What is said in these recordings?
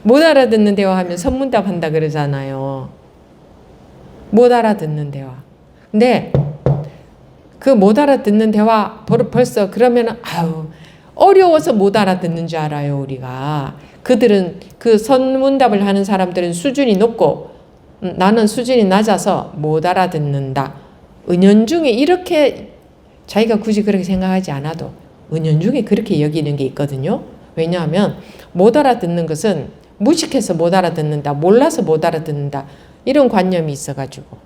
못 알아듣는 대화하면 선문답 한다 그러잖아요. 못 알아듣는 대화. 근데 그 못 알아듣는 대화 벌써 그러면 아유 어려워서 못 알아듣는 줄 알아요 우리가. 그들은 그 선문답을 하는 사람들은 수준이 높고 나는 수준이 낮아서 못 알아듣는다. 은연중에 이렇게 자기가 굳이 그렇게 생각하지 않아도 은연중에 그렇게 여기는 게 있거든요. 왜냐하면 못 알아듣는 것은 무식해서 못 알아듣는다, 몰라서 못 알아듣는다 이런 관념이 있어가지고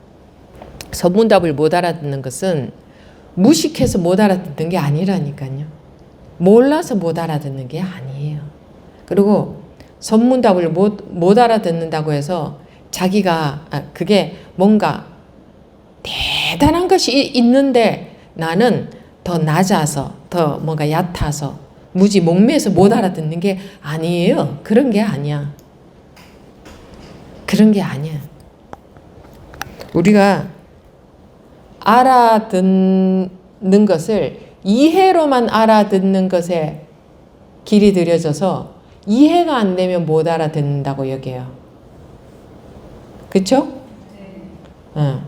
선문답을 못 알아듣는 것은 무식해서 못 알아듣는 게 아니라니까요. 몰라서 못 알아듣는 게 아니에요. 그리고 선문답을 못 알아듣는다고 해서 자기가 그게 뭔가 대단한 것이 있는데 나는 더 낮아서 더 뭔가 얕아서 무지 목매서 못 알아듣는 게 아니에요. 그런 게 아니야. 그런 게 아니야. 우리가 알아듣는 것을 이해로만 알아듣는 것에 길이 들여져서 이해가 안 되면 못 알아듣는다고 여겨요. 그쵸? 네.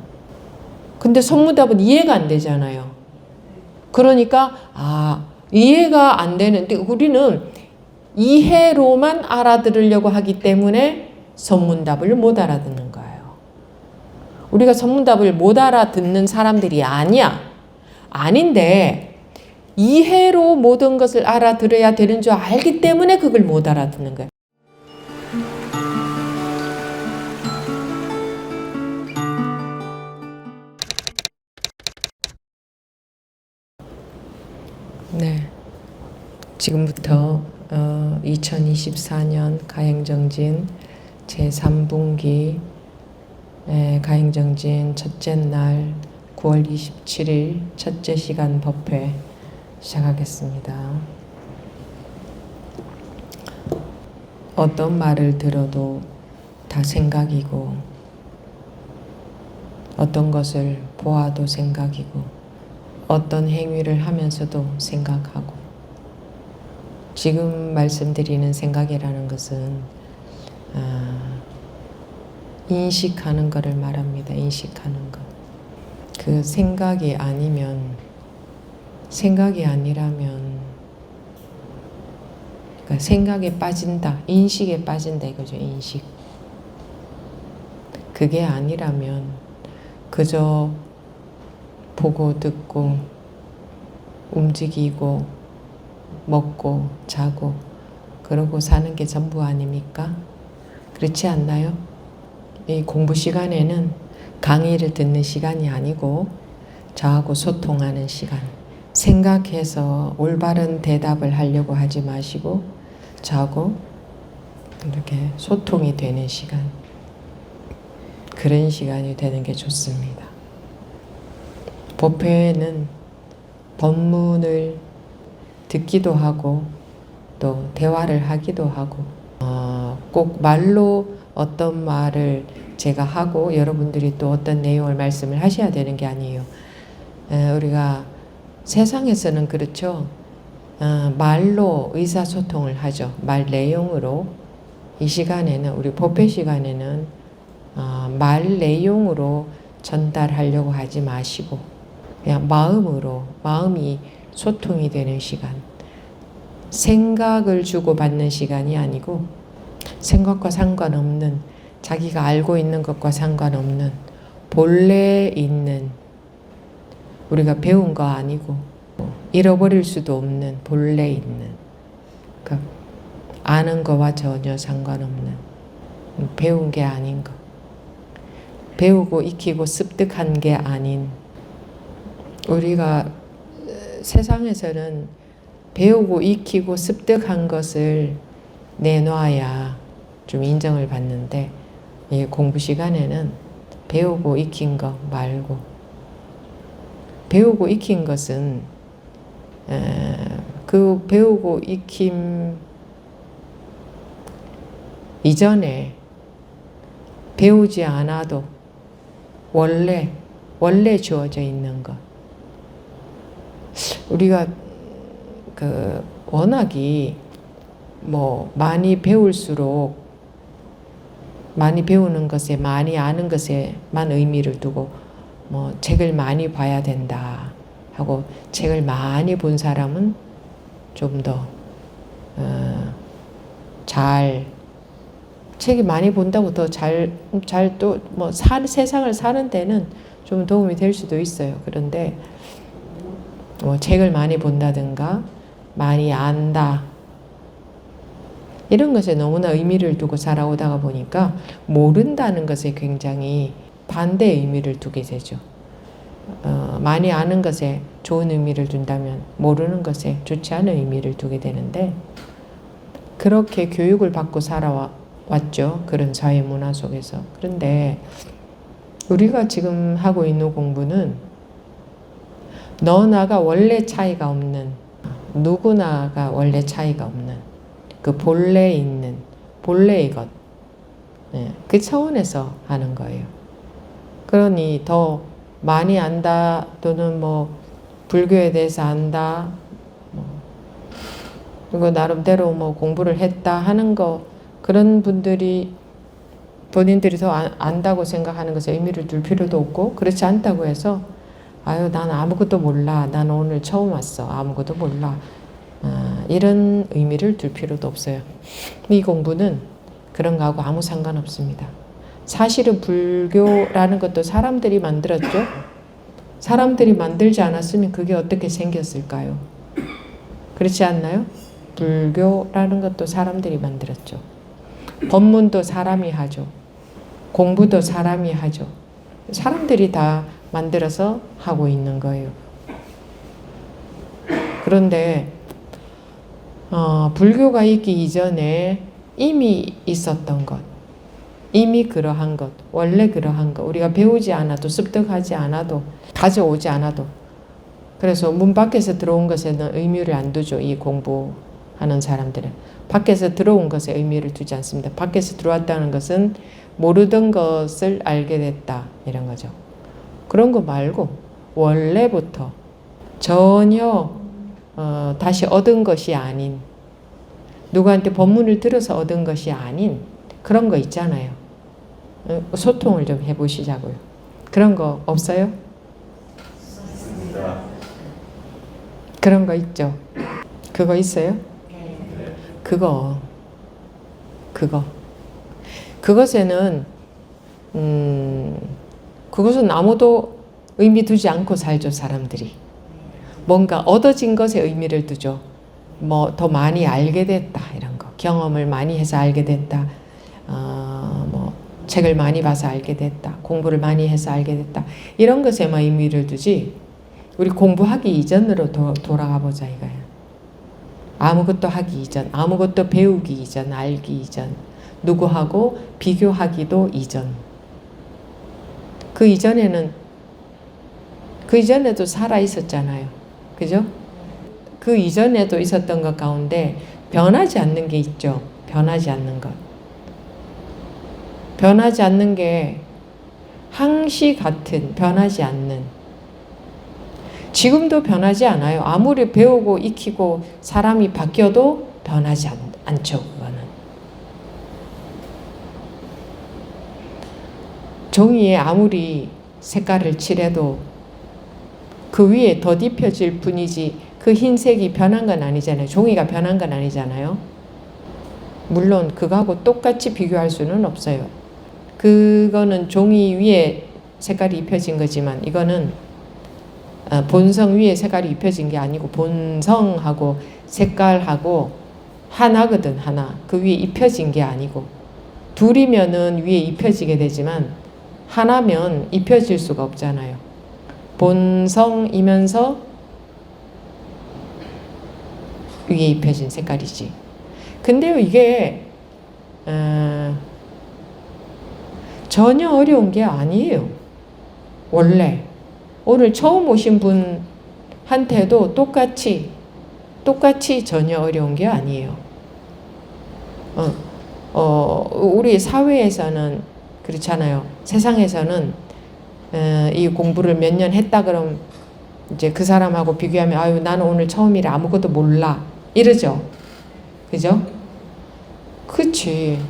근데 선문답은 이해가 안 되잖아요. 그러니까 이해가 안 되는데 우리는 이해로만 알아들으려고 하기 때문에 선문답을 못 알아듣는 거예요. 우리가 선문답을 못 알아듣는 사람들이 아니야. 아닌데 이해로 모든 것을 알아들어야 되는 줄 알기 때문에 그걸 못 알아듣는 거예요. 네. 지금부터 2024년 가행정진 제3분기 가행정진 첫째 날 9월 27일 첫째 시간 법회 시작하겠습니다. 어떤 말을 들어도 다 생각이고 어떤 것을 보아도 생각이고 어떤 행위를 하면서도 생각하고 지금 말씀드리는 생각이라는 것은 인식하는 것을 말합니다. 인식하는 것. 그 생각이 아니라면 그러니까 생각에 빠진다. 인식에 빠진다 이거죠. 인식. 그게 아니라면 그저 보고 듣고 움직이고 먹고 자고 그러고 사는 게 전부 아닙니까? 그렇지 않나요? 이 공부 시간에는 강의를 듣는 시간이 아니고 저하고 소통하는 시간, 생각해서 올바른 대답을 하려고 하지 마시고 저하고 이렇게 소통이 되는 시간, 그런 시간이 되는 게 좋습니다. 법회는 법문을 듣기도 하고 또 대화를 하기도 하고 꼭 말로 어떤 말을 제가 하고 여러분들이 또 어떤 내용을 말씀을 하셔야 되는 게 아니에요. 우리가 세상에서는 그렇죠. 말로 의사소통을 하죠. 말 내용으로. 이 시간에는 우리 법회 시간에는 말 내용으로 전달하려고 하지 마시고 그냥 마음으로 마음이 소통이 되는 시간, 생각을 주고받는 시간이 아니고 생각과 상관없는 자기가 알고 있는 것과 상관없는 본래 있는 우리가 배운 거 아니고 잃어버릴 수도 없는 본래 있는 그러니까 아는 거와 전혀 상관없는 배운 게 아닌 거 배우고 익히고 습득한 게 아닌 우리가 세상에서는 배우고 익히고 습득한 것을 내놔야 좀 인정을 받는데 이 공부 시간에는 배우고 익힌 거 말고 배우고 익힌 것은 그 배우고 익힘 이전에 배우지 않아도 원래 주어져 있는 것. 우리가 워낙이 뭐 많이 배울수록 많이 배우는 것에 많이 아는 것에만 의미를 두고 뭐 책을 많이 봐야 된다 하고 책을 많이 본 사람은 좀 더 책이 많이 본다고 더 잘 또 뭐 세상을 사는 데는 좀 도움이 될 수도 있어요. 그런데 뭐 책을 많이 본다든가 많이 안다 이런 것에 너무나 의미를 두고 살아오다가 보니까 모른다는 것에 굉장히 반대의 의미를 두게 되죠. 많이 아는 것에 좋은 의미를 둔다면 모르는 것에 좋지 않은 의미를 두게 되는데 그렇게 교육을 받고 살아왔죠. 그런 사회 문화 속에서. 그런데 우리가 지금 하고 있는 공부는 너나가 원래 차이가 없는 누구나가 원래 차이가 없는 그 본래에 있는 본래의 것 그 차원에서 하는 거예요. 그러니 더 많이 안다 또는 뭐 불교에 대해서 안다 그리고 나름대로 뭐 공부를 했다 하는 거 그런 분들이 본인들이 더 안다고 생각하는 것에 의미를 둘 필요도 없고 그렇지 않다고 해서 아유 난 아무것도 몰라 난 오늘 처음 왔어 아무것도 몰라 이런 의미를 둘 필요도 없어요. 이 공부는 그런 거하고 아무 상관없습니다. 사실은 불교라는 것도 사람들이 만들었죠. 사람들이 만들지 않았으면 그게 어떻게 생겼을까요? 그렇지 않나요? 불교라는 것도 사람들이 만들었죠. 법문도 사람이 하죠. 공부도 사람이 하죠. 사람들이 다 만들어서 하고 있는 거예요. 그런데 불교가 있기 이전에 이미 있었던 것, 이미 그러한 것, 원래 그러한 것, 우리가 배우지 않아도 습득하지 않아도 가져오지 않아도 그래서 문 밖에서 들어온 것에는 의미를 안 두죠. 이 공부하는 사람들은 밖에서 들어온 것에 의미를 두지 않습니다. 밖에서 들어왔다는 것은 모르던 것을 알게 됐다 이런 거죠. 그런 거 말고 원래부터 전혀 다시 얻은 것이 아닌 누구한테 법문을 들어서 얻은 것이 아닌 그런 거 있잖아요. 소통을 좀 해보시자고요. 그런 거 없어요? 그런 거 있죠. 그거 있어요? 그것에는 그것은 아무도 의미 두지 않고 살죠. 사람들이 뭔가 얻어진 것에 의미를 두죠. 뭐 더 많이 알게 됐다 이런 거, 경험을 많이 해서 알게 됐다. 뭐 책을 많이 봐서 알게 됐다. 공부를 많이 해서 알게 됐다. 이런 것에만 의미를 두지. 우리 공부하기 이전으로 돌아가 보자 이거예요. 아무것도 하기 이전, 아무것도 배우기 이전, 알기 이전, 누구하고 비교하기도 이전. 그 이전에도 살아 있었잖아요. 그죠? 그 이전에도 있었던 것 가운데 변하지 않는 게 있죠. 변하지 않는 것. 변하지 않는 게 항시 같은 변하지 않는. 지금도 변하지 않아요. 아무리 배우고 익히고 사람이 바뀌어도 변하지 않죠. 그거는. 종이에 아무리 색깔을 칠해도 그 위에 덧입혀질 뿐이지 그 흰색이 변한 건 아니잖아요. 종이가 변한 건 아니잖아요. 물론 그거하고 똑같이 비교할 수는 없어요. 그거는 종이 위에 색깔이 입혀진 거지만 이거는 본성 위에 색깔이 입혀진 게 아니고 본성하고 색깔하고 하나거든. 하나. 그 위에 입혀진 게 아니고 둘이면은 위에 입혀지게 되지만 하나면 입혀질 수가 없잖아요. 본성이면서 위에 입혀진 색깔이지. 근데요 이게 전혀 어려운 게 아니에요. 원래 오늘 처음 오신 분한테도 똑같이 전혀 어려운 게 아니에요. 우리 사회에서는 그렇잖아요. 세상에서는 이 공부를 몇 년 했다 그럼 이제 그 사람하고 비교하면 아유 나는 오늘 처음이라 아무것도 몰라 이러죠. 그죠? 그치.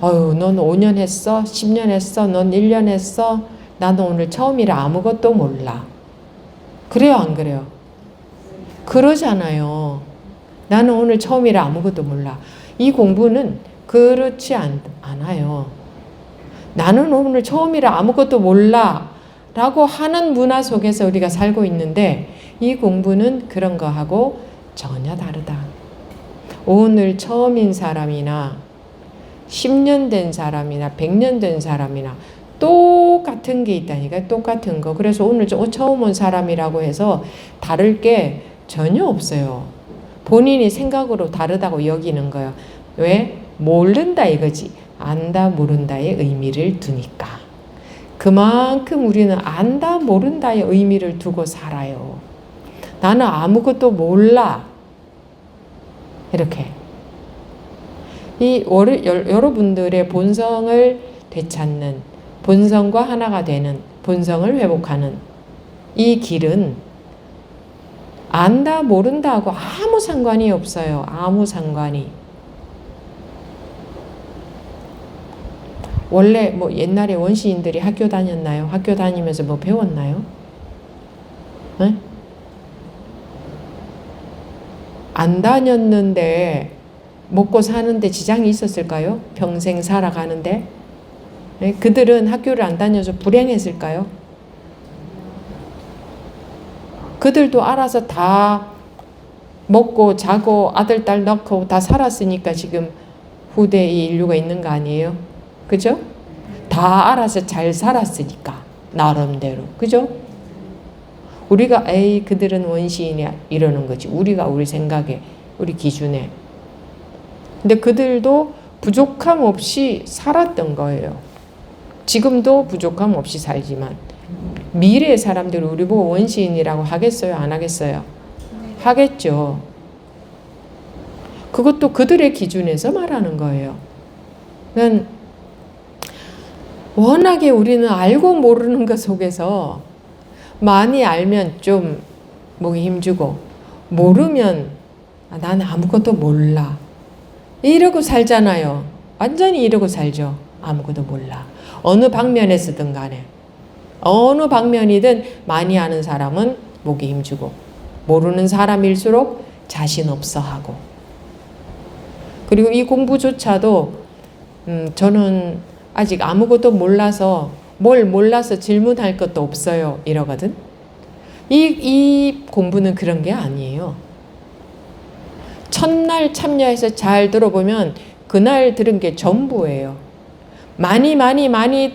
어휴, 넌 5년 했어? 10년 했어? 넌 1년 했어? 나는 오늘 처음이라 아무것도 몰라. 그래요, 안 그래요? 그러잖아요. 나는 오늘 처음이라 아무것도 몰라. 이 공부는 그렇지 않아요. 나는 오늘 처음이라 아무것도 몰라 라고 하는 문화 속에서 우리가 살고 있는데, 이 공부는 그런 거하고 전혀 다르다. 오늘 처음인 사람이나 10년 된 사람이나 100년 된 사람이나 똑같은 게 있다니까. 똑같은 거. 그래서 오늘 처음 온 사람이라고 해서 다를 게 전혀 없어요. 본인이 생각으로 다르다고 여기는 거예요. 왜? 모른다 이거지. 안다 모른다의 의미를 두니까. 그만큼 우리는 안다 모른다의 의미를 두고 살아요. 나는 아무것도 몰라. 이렇게. 이 여러분들의 본성을 되찾는, 본성과 하나가 되는, 본성을 회복하는 이 길은 안다 모른다하고 아무 상관이 없어요. 아무 상관이. 원래 뭐 옛날에 원시인들이 학교 다녔나요? 학교 다니면서 뭐 배웠나요? 네? 안 다녔는데 먹고 사는데 지장이 있었을까요? 평생 살아가는데? 네? 그들은 학교를 안 다녀서 불행했을까요? 그들도 알아서 다 먹고 자고 아들, 딸 낳고 다 살았으니까 지금 후대의 인류가 있는 거 아니에요? 그죠? 다 알아서 잘 살았으니까 나름대로. 그죠? 우리가 에이 그들은 원시인이야 이러는 거지. 우리가 우리 생각에, 우리 기준에. 근데 그들도 부족함 없이 살았던 거예요. 지금도 부족함 없이 살지만 미래의 사람들이 우리 보고 원시인이라고 하겠어요? 안 하겠어요? 하겠죠. 그것도 그들의 기준에서 말하는 거예요. 그러니까 워낙에 우리는 알고 모르는 것 속에서 많이 알면 좀 목에 힘주고, 모르면 나는 아무것도 몰라 이러고 살잖아요. 완전히 이러고 살죠. 아무것도 몰라. 어느 방면에서든 간에, 어느 방면이든 많이 아는 사람은 목에 힘주고, 모르는 사람일수록 자신 없어 하고. 그리고 이 공부조차도 저는 아직 아무것도 몰라서, 뭘 몰라서 질문할 것도 없어요 이러거든. 이 공부는 그런 게 아니에요. 첫날 참여해서 잘 들어보면 그날 들은 게 전부예요. 많이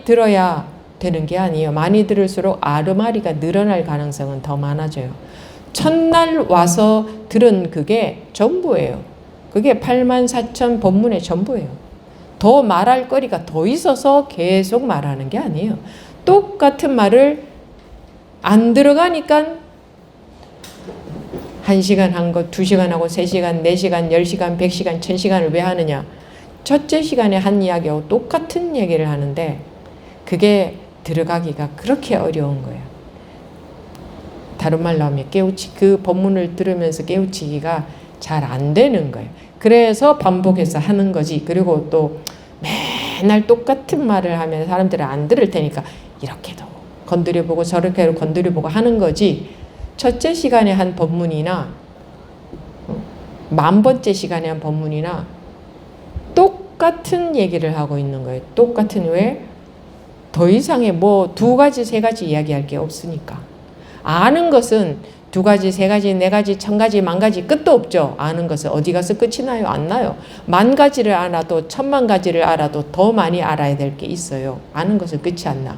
들어야 되는 게 아니에요. 많이 들을수록 아르마리가 늘어날 가능성은 더 많아져요. 첫날 와서 들은 그게 전부예요. 그게 84,000 법문의 전부예요. 더 말할 거리가 더 있어서 계속 말하는 게 아니에요. 똑같은 말을 안 들어가니까 1시간 한 것, 2시간 하고 3시간, 4시간, 10시간, 100시간, 1000시간을 왜 하느냐. 첫째 시간에 한 이야기하고 똑같은 얘기를 하는데 그게 들어가기가 그렇게 어려운 거예요. 다른 말로 하면 그 법문을 들으면서 깨우치기가 잘 안 되는 거예요. 그래서 반복해서 하는 거지. 그리고 또 맨날 똑같은 말을 하면 사람들은 안 들을 테니까 이렇게도 건드려보고 저렇게도 건드려보고 하는 거지. 첫째 시간에 한 법문이나 10,000번째 시간에 한 법문이나 똑같은 얘기를 하고 있는 거예요. 똑같은. 왜? 더 이상의 뭐 2가지 3가지 이야기할 게 없으니까. 아는 것은 2가지 3가지 4가지 1000가지 10,000가지 끝도 없죠. 아는 것은 어디 가서 끝이 나요? 안 나요. 10,000가지를 알아도 10,000,000가지를 알아도 더 많이 알아야 될 게 있어요. 아는 것은 끝이 안 나.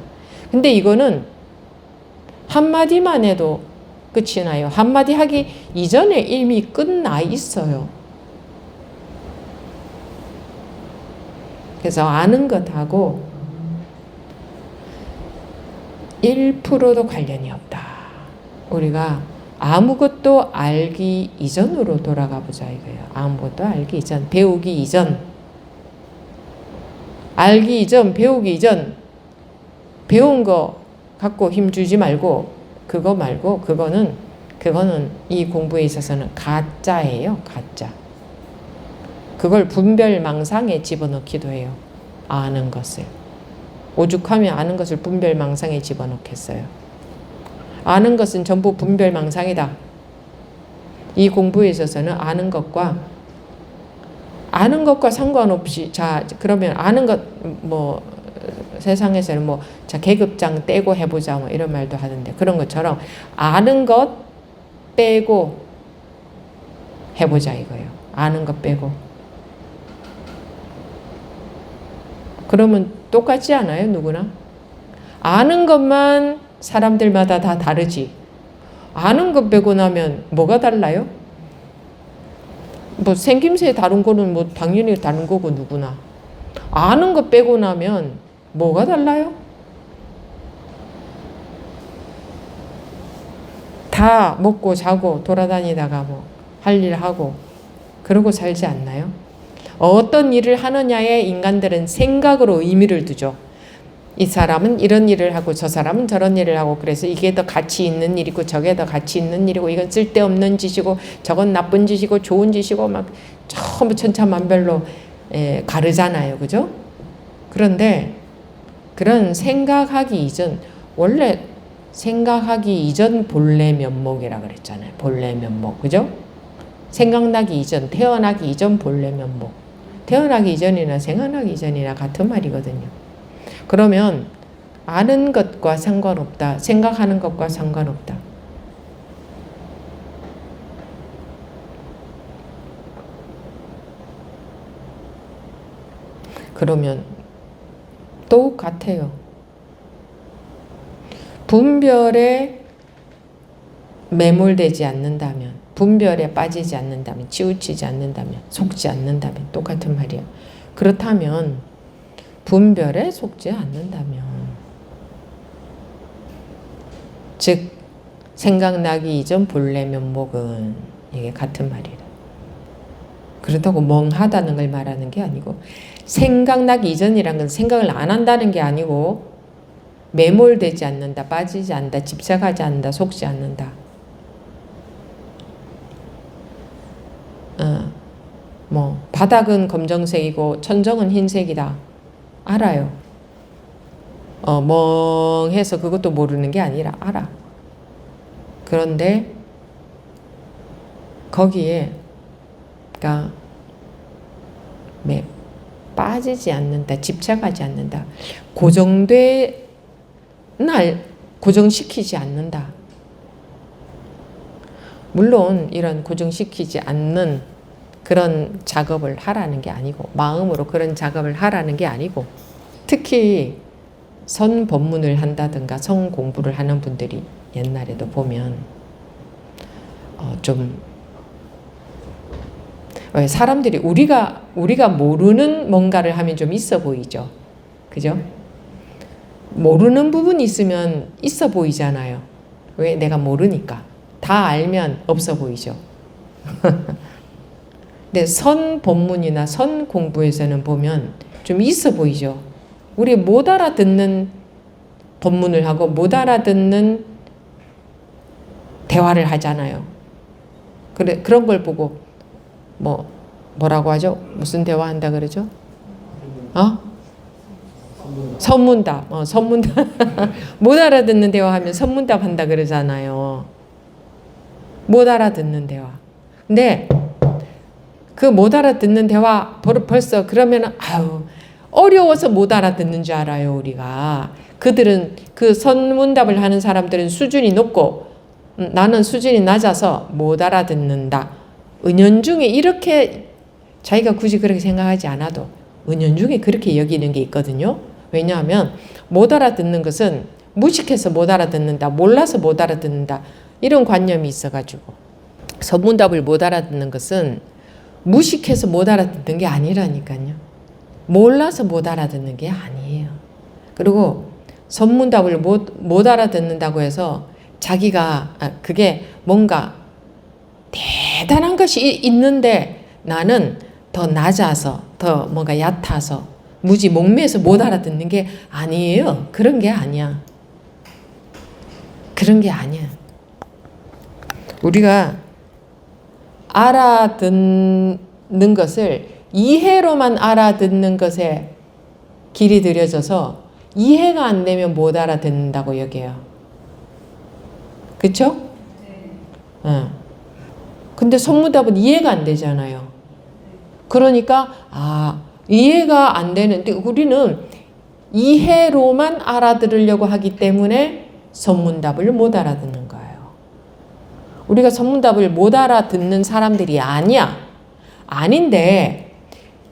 근데 이거는 한마디만 해도 끝이 나요. 한마디 하기 이전에 이미 끝나 있어요. 그래서 아는 것하고 1%도 관련이 없다. 우리가 아무것도 알기 이전으로 돌아가 보자 이거예요. 아무것도 알기 이전, 배우기 이전. 알기 이전, 배우기 이전. 배운 거 갖고 힘주지 말고, 그거 말고, 그거는 이 공부에 있어서는 가짜예요. 가짜. 그걸 분별망상에 집어넣기도 해요. 아는 것을. 오죽하면 아는 것을 분별망상에 집어넣겠어요. 아는 것은 전부 분별망상이다. 이 공부에 있어서는 아는 것과 상관없이, 자, 그러면 아는 것, 뭐, 세상에서는 뭐, 자, 계급장 떼고 해보자, 뭐, 이런 말도 하는데, 그런 것처럼 아는 것 빼고 해보자 이거예요. 아는 것 빼고. 그러면 똑같지 않아요, 누구나? 아는 것만 사람들마다 다 다르지. 아는 것 빼고 나면 뭐가 달라요? 뭐 생김새 다른 거는 뭐 당연히 다른 거고 누구나. 아는 것 빼고 나면 뭐가 달라요? 다 먹고 자고 돌아다니다가 뭐 할 일 하고 그러고 살지 않나요? 어떤 일을 하느냐에 인간들은 생각으로 의미를 두죠. 이 사람은 이런 일을 하고 저 사람은 저런 일을 하고, 그래서 이게 더 가치 있는 일이고 저게 더 가치 있는 일이고, 이건 쓸데없는 짓이고 저건 나쁜 짓이고 좋은 짓이고 막 전부 천차만별로 가르잖아요. 그죠? 그런데 그런 생각하기 이전, 원래 생각하기 이전 본래 면목이라 그랬잖아요. 본래 면목. 그죠? 생각나기 이전, 태어나기 이전 본래 면목. 태어나기 이전이나 생각나기 이전이나 같은 말이거든요. 그러면 아는 것과 상관없다. 생각하는 것과 상관없다. 그러면 똑같아요. 분별에 매몰되지 않는다면, 분별에 빠지지 않는다면, 치우치지 않는다면, 속지 않는다면 똑같은 말이에요. 그렇다면 분별에 속지 않는다면, 즉 생각나기 이전 본래 면목은, 이게 같은 말이라. 그렇다고 멍하다는 걸 말하는 게 아니고, 생각나기 이전이란 건 생각을 안 한다는 게 아니고, 매몰되지 않는다, 빠지지 않는다, 집착하지 않는다, 속지 않는다. 뭐 바닥은 검정색이고 천정은 흰색이다. 알아요. 멍해서 그것도 모르는 게 아니라 알아. 그런데 거기에 그러니까 빠지지 않는다, 집착하지 않는다, 고정시키지 않는다. 물론 이런 고정시키지 않는 그런 작업을 하라는 게 아니고, 마음으로 그런 작업을 하라는 게 아니고, 특히 선 법문을 한다든가 성 공부를 하는 분들이 옛날에도 보면 좀 사람들이 우리가 모르는 뭔가를 하면 좀 있어 보이죠. 그죠? 모르는 부분이 있으면 있어 보이잖아요. 왜? 내가 모르니까. 다 알면 없어 보이죠. 근데 선 법문이나 선 공부에서는 보면 좀 있어 보이죠. 우리 못 알아듣는 법문을 하고 못 알아듣는 대화를 하잖아요. 그런 걸 보고 뭐라고 하죠? 무슨 대화한다 그러죠? 선문답. 선문답. 못 알아듣는 대화하면 선문답 한다 그러잖아요. 못 알아듣는 대화. 근데 그 못 알아듣는 대화 벌써 그러면 어려워서 못 알아듣는 줄 알아요, 우리가. 그들은 그 선문답을 하는 사람들은 수준이 높고 나는 수준이 낮아서 못 알아듣는다. 은연중에 이렇게 자기가 굳이 그렇게 생각하지 않아도 은연중에 그렇게 여기는 게 있거든요. 왜냐하면 못 알아듣는 것은 무식해서 못 알아듣는다, 몰라서 못 알아듣는다, 이런 관념이 있어가지고, 선문답을 못 알아듣는 것은 무식해서 못 알아듣는 게 아니라니까요. 몰라서 못 알아듣는 게 아니에요. 그리고 선문답을 못 알아듣는다고 해서 자기가 그게 뭔가 대단한 것이 있는데 나는 더 낮아서, 더 뭔가 얕아서, 무지 목매서 못 알아듣는 게 아니에요. 그런 게 아니야. 그런 게 아니야. 우리가 알아듣는 것을 이해로만 알아듣는 것에 길이 들여져서 이해가 안 되면 못 알아듣는다고 여겨요. 그쵸? 근데 선문답은 이해가 안 되잖아요. 그러니까 이해가 안 되는데 우리는 이해로만 알아들으려고 하기 때문에 선문답을 못 알아듣는 거예요. 우리가 선문답을 못 알아듣는 사람들이 아닌데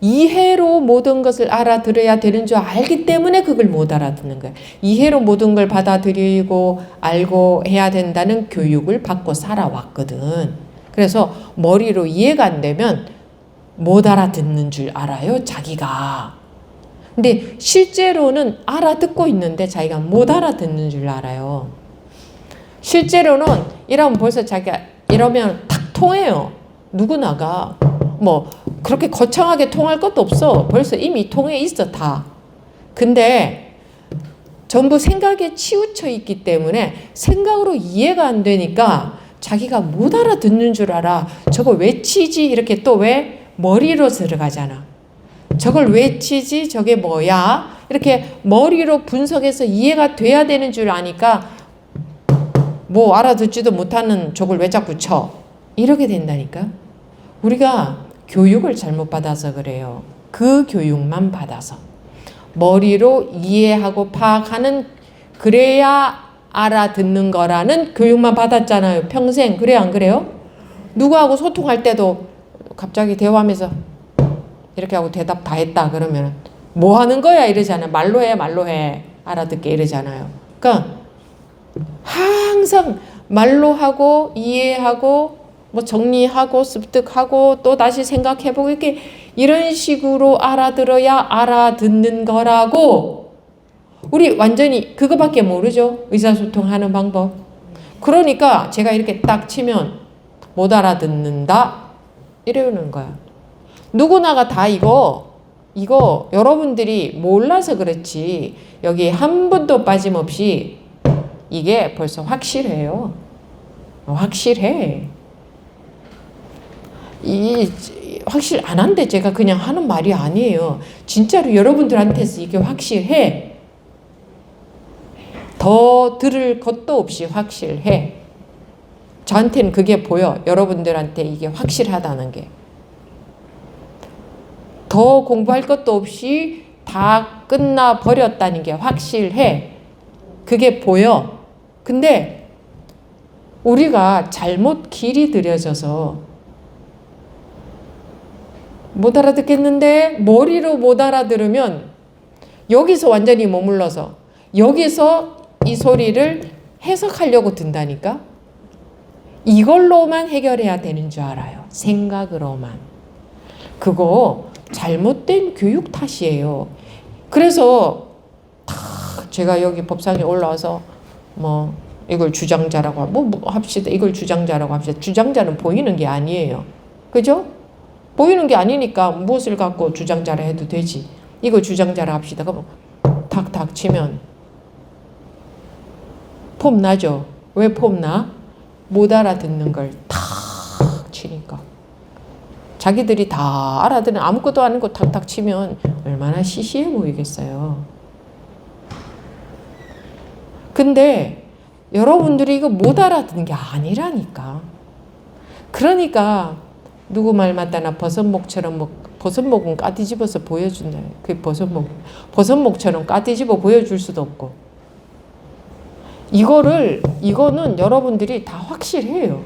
이해로 모든 것을 알아들어야 되는 줄 알기 때문에 그걸 못 알아듣는 거예요. 이해로 모든 걸 받아들이고 알고 해야 된다는 교육을 받고 살아왔거든. 그래서 머리로 이해가 안 되면 못 알아듣는 줄 알아요, 자기가. 근데 실제로는 알아듣고 있는데 자기가 못 알아듣는 줄 알아요. 실제로는 이러면 벌써 자기가 이러면 탁 통해요. 누구나가. 뭐 그렇게 거창하게 통할 것도 없어. 벌써 이미 통해 있어 다. 근데 전부 생각에 치우쳐 있기 때문에 생각으로 이해가 안 되니까 자기가 못 알아듣는 줄 알아. 저걸 외치지 이렇게 또 왜 머리로 들어가잖아. 저걸 외치지 저게 뭐야? 이렇게 머리로 분석해서 이해가 돼야 되는 줄 아니까 뭐 알아듣지도 못하는 저걸 왜 자꾸 쳐? 이렇게 된다니까. 우리가 교육을 잘못 받아서 그래요. 그 교육만 받아서. 머리로 이해하고 파악하는 그래야 알아듣는 거라는 교육만 받았잖아요. 평생. 그래요 안 그래요? 누구하고 소통할 때도 갑자기 대화하면서 이렇게 하고 대답 다 했다 그러면 뭐 하는 거야 이러잖아요. 말로 해 알아듣게 이러잖아요. 그러니까 항상 말로 하고 이해하고 뭐 정리하고 습득하고 또 다시 생각해보고 이렇게 이런 식으로 알아들어야 알아듣는 거라고. 우리 완전히 그거밖에 모르죠. 의사소통하는 방법. 그러니까 제가 이렇게 딱 치면 못 알아듣는다 이러는 거야. 누구나가 다 이거 여러분들이 몰라서 그렇지 여기 한 분도 빠짐없이 이게 벌써 확실해요. 확실해. 확실 안 한데 제가 그냥 하는 말이 아니에요. 진짜로 여러분들한테서 이게 확실해. 더 들을 것도 없이 확실해. 저한테는 그게 보여. 여러분들한테 이게 확실하다는 게. 더 공부할 것도 없이 다 끝나버렸다는 게 확실해. 그게 보여. 근데 우리가 잘못 길이 들여져서 못 알아듣겠는데 머리로 못 알아들으면 여기서 완전히 머물러서 여기서 이 소리를 해석하려고 든다니까. 이걸로만 해결해야 되는 줄 알아요. 생각으로만. 그거 잘못된 교육 탓이에요. 그래서 제가 여기 법상에 올라와서 뭐 이걸 주장자라고 뭐 합시다. 이걸 주장자라고 합시다. 주장자는 보이는 게 아니에요. 그죠? 보이는 게 아니니까 무엇을 갖고 주장자라 해도 되지. 이거 주장자라 합시다. 그럼 탁탁 치면 폼 나죠? 왜 폼 나? 못 알아듣는 걸 탁 치니까. 자기들이 다 알아듣는 아무것도 아닌 거 탁탁 치면 얼마나 시시해 보이겠어요. 근데 여러분들이 이거 못 알아듣는 게 아니라니까. 그러니까 누구 말 맞다나 버섯목처럼 뭐 버섯목은 까뒤집어서 보여준다. 그 버섯목처럼 까뒤집어 보여줄 수도 없고. 이거는 여러분들이 다 확실해요.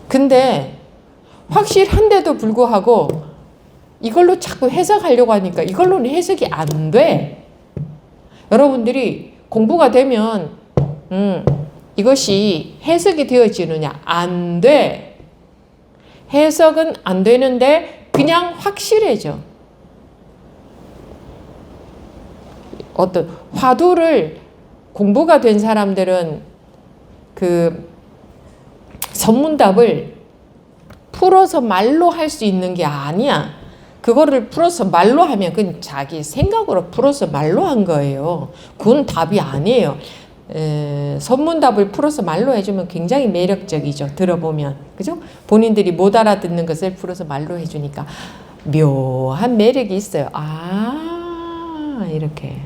근데 확실한데도 불구하고 이걸로 자꾸 해석하려고 하니까 이걸로는 해석이 안 돼. 여러분들이 공부가 되면 이것이 해석이 되어지느냐? 안 돼. 해석은 안 되는데 그냥 확실해져. 어떤 화두를 공부가 된 사람들은 그 선문답을 풀어서 말로 할 수 있는 게 아니야. 그거를 풀어서 말로 하면 그건 자기 생각으로 풀어서 말로 한 거예요. 그건 답이 아니에요. 선문답을 풀어서 말로 해주면 굉장히 매력적이죠. 들어보면. 그죠? 본인들이 못 알아듣는 것을 풀어서 말로 해주니까 묘한 매력이 있어요. 아, 이렇게.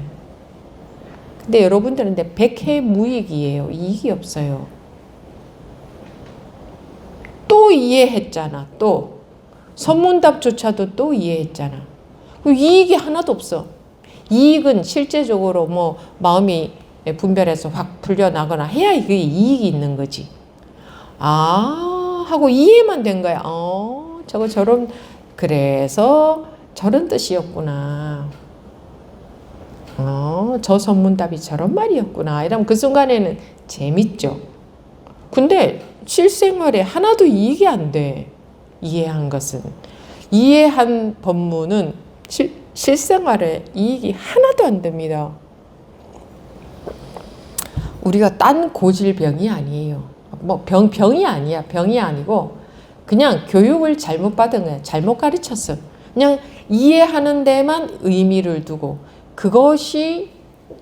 근데 여러분들은 백해무익이에요. 이익이 없어요. 또 이해했잖아. 또. 선문답조차도 또 이해했잖아. 이익이 하나도 없어. 이익은 실제적으로 뭐 마음이 분별해서 확 풀려나거나 해야 이게 이익이 있는 거지. 아, 하고 이해만 된 거야. 저거 저런, 그래서 저런 뜻이었구나. 저 선문답이 저런 말이었구나. 이러면 그 순간에는 재밌죠. 근데 실생활에 하나도 이익이 안 돼. 이해한 것은. 이해한 법문은 실생활에 이익이 하나도 안 됩니다. 우리가 딴 고질병이 아니에요. 뭐 병이 아니야. 병이 아니고 그냥 교육을 잘못 받은 거야. 잘못 가르쳤어. 그냥 이해하는 데만 의미를 두고 그것이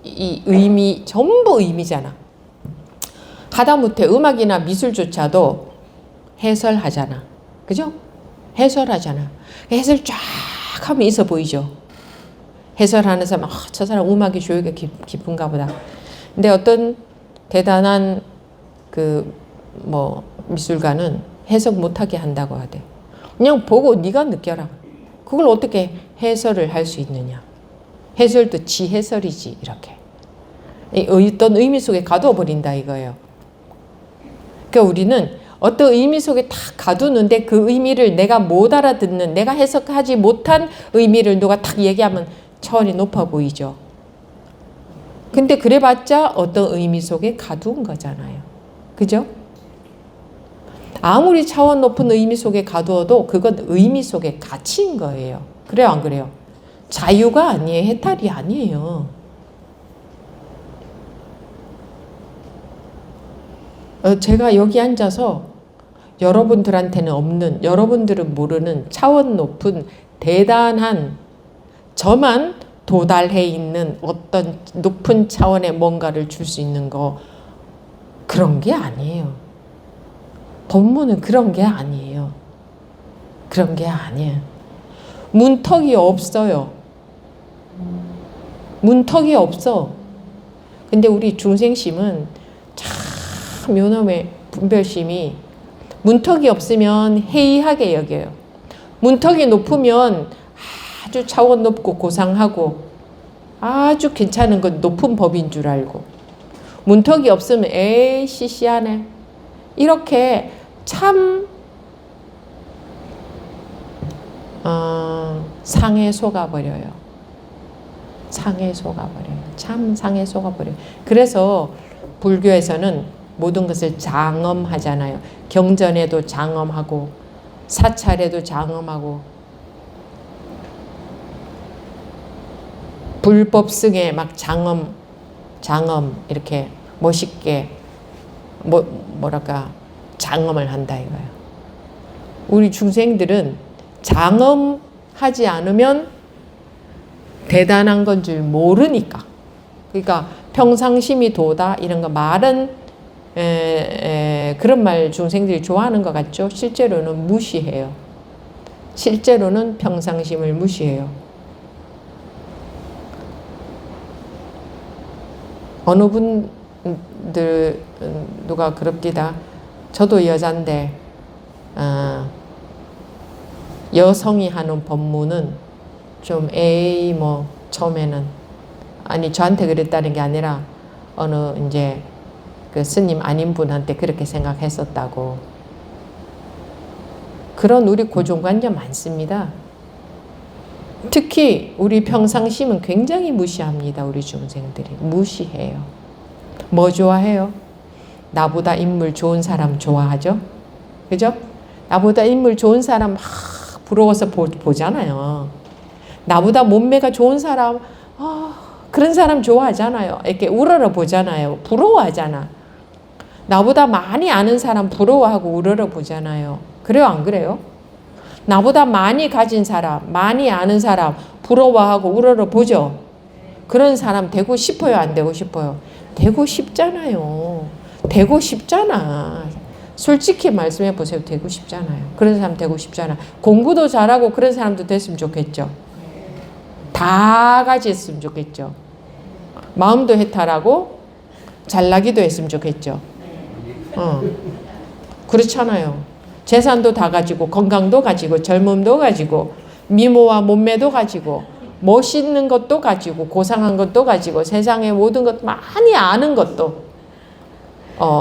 이 의미, 전부 의미잖아. 하다못해 음악이나 미술조차도 해설하잖아. 그죠? 해설하잖아. 해설 쫙 하면 있어 보이죠? 해설하는 사람, 저 사람 음악이 조예가 깊은가 보다. 근데 어떤 대단한 미술가는 해석 못하게 한다고 하대. 그냥 보고 네가 느껴라. 그걸 어떻게 해설을 할 수 있느냐. 해설도 지해설이지, 이렇게. 어떤 의미 속에 가두어 버린다 이거예요. 그러니까 우리는 어떤 의미 속에 다 가두는데 그 의미를 내가 못 알아듣는, 내가 해석하지 못한 의미를 누가 탁 얘기하면 차원이 높아 보이죠. 근데 그래봤자 어떤 의미 속에 가두은 거잖아요. 그죠? 아무리 차원 높은 의미 속에 가두어도 그건 의미 속에 갇힌 거예요. 그래요, 안 그래요? 자유가 아니에요. 해탈이 아니에요. 제가 여기 앉아서 여러분들한테는 없는, 여러분들은 모르는 차원 높은 대단한 저만 도달해 있는 어떤 높은 차원의 뭔가를 줄 수 있는 거, 그런 게 아니에요. 법문은 그런 게 아니에요. 그런 게 아니에요. 문턱이 없어요. 문턱이 없어. 근데 우리 중생심은 참 요놈의 분별심이 문턱이 없으면 해이하게 여겨요. 문턱이 높으면 아주 차원 높고 고상하고 아주 괜찮은 건 높은 법인 줄 알고, 문턱이 없으면 에이 시시하네, 이렇게 참 상에 속아버려요. 상에 속아버려요. 참 상에 속아버려요. 그래서 불교에서는 모든 것을 장엄하잖아요. 경전에도 장엄하고 사찰에도 장엄하고 불법승에 막 장엄 이렇게 멋있게 뭐랄까 장엄을 한다 이거예요. 우리 중생들은 장엄하지 않으면 대단한 건 줄 모르니까. 그러니까 평상심이 도다 이런 거 말은 그런 말 중생들이 좋아하는 것 같죠? 실제로는 무시해요. 실제로는 평상심을 무시해요. 어느 분들 누가 그럽디다. 저도 여잔데 여성이 하는 법문은 좀 에이 뭐 처음에는, 아니 저한테 그랬다는 게 아니라 어느 이제 그 스님 아닌 분한테 그렇게 생각했었다고. 그런 우리 고정관념 많습니다. 특히 우리 평상심은 굉장히 무시합니다. 우리 중생들이 무시해요. 뭐 좋아해요? 나보다 인물 좋은 사람 좋아하죠? 그죠? 나보다 인물 좋은 사람 막 부러워서 보잖아요. 나보다 몸매가 좋은 사람, 그런 사람 좋아하잖아요. 이렇게 우러러 보잖아요. 부러워하잖아. 나보다 많이 아는 사람 부러워하고 우러러 보잖아요. 그래요, 안 그래요? 나보다 많이 가진 사람, 많이 아는 사람 부러워하고 우러러 보죠. 그런 사람 되고 싶어요, 안 되고 싶어요? 되고 싶잖아요. 되고 싶잖아. 솔직히 말씀해 보세요. 되고 싶잖아요. 그런 사람 되고 싶잖아. 공부도 잘하고 그런 사람도 됐으면 좋겠죠. 다 가졌으면 좋겠죠. 마음도 해탈하고 잘나기도 했으면 좋겠죠. 그렇잖아요. 재산도 다 가지고 건강도 가지고 젊음도 가지고 미모와 몸매도 가지고 멋있는 것도 가지고 고상한 것도 가지고 세상의 모든 것 많이 아는 것도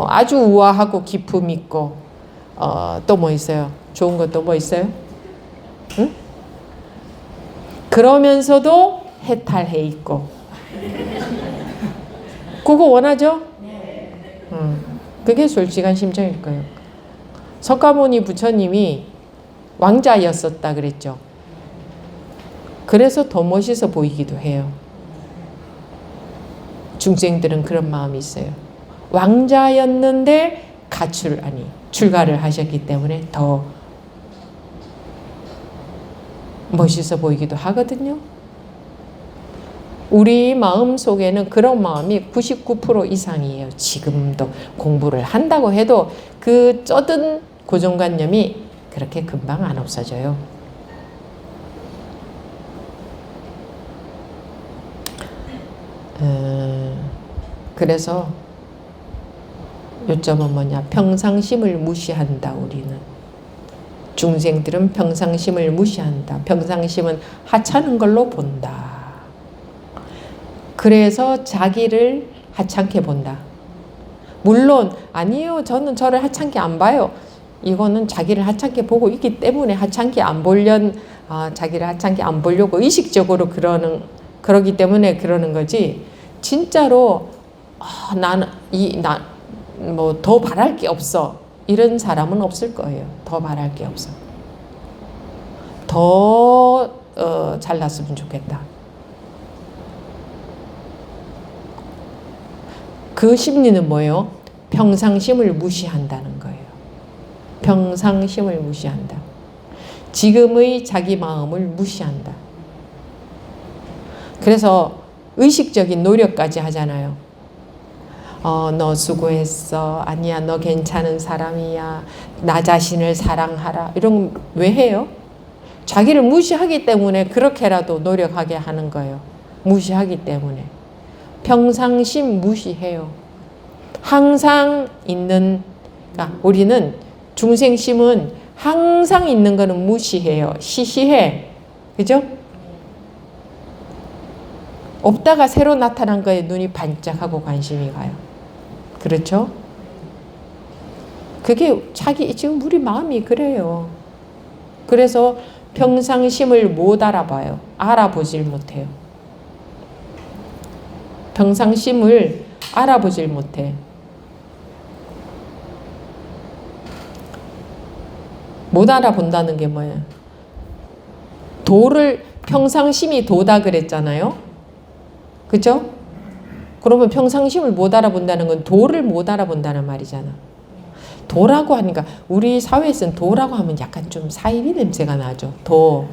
아주 우아하고 기품 있고 또 뭐 있어요? 좋은 것도 뭐 있어요? 응? 그러면서도 해탈해 있고 그거 원하죠? 그게 솔직한 심정일 거예요. 석가모니 부처님이 왕자였었다 그랬죠. 그래서 더 멋있어 보이기도 해요. 중생들은 그런 마음이 있어요. 왕자였는데 출가를 하셨기 때문에 더 멋있어 보이기도 하거든요. 우리 마음 속에는 그런 마음이 99% 이상이에요. 지금도 공부를 한다고 해도 그 쩌든 고정관념이 그렇게 금방 안 없어져요. 그래서 요점은 뭐냐? 평상심을 무시한다. 우리는 중생들은 평상심을 무시한다. 평상심은 하찮은 걸로 본다. 그래서 자기를 하찮게 본다. 물론 아니요, 저는 저를 하찮게 안 봐요. 이거는 자기를 하찮게 보고 있기 때문에 하찮게 안 자기를 하찮게 안 보려고 의식적으로 그러기 때문에 그러는 거지. 진짜로 나는 뭐 더 바랄 게 없어. 이런 사람은 없을 거예요. 더 바랄 게 없어. 더 잘났으면 좋겠다. 그 심리는 뭐예요? 평상심을 무시한다는 거예요. 평상심을 무시한다. 지금의 자기 마음을 무시한다. 그래서 의식적인 노력까지 하잖아요. 너 수고했어. 아니야, 너 괜찮은 사람이야. 나 자신을 사랑하라. 이런 거 왜 해요? 자기를 무시하기 때문에 그렇게라도 노력하게 하는 거예요. 무시하기 때문에. 평상심 무시해요. 항상 있는, 그러니까 우리는 중생심은 항상 있는 거는 무시해요. 시시해. 그죠? 없다가 새로 나타난 거에 눈이 반짝하고 관심이 가요. 그렇죠? 그게 지금 우리 마음이 그래요. 그래서 평상심을 못 알아봐요. 알아보질 못해요. 평상심을 알아보질 못해. 못 알아본다는 게 뭐예요? 평상심이 도다 그랬잖아요. 그죠? 그러면 평상심을 못 알아본다는 건 도를 못 알아본다는 말이잖아. 도라고 하니까 우리 사회에서는 도라고 하면 약간 좀 사이비 냄새가 나죠. 도.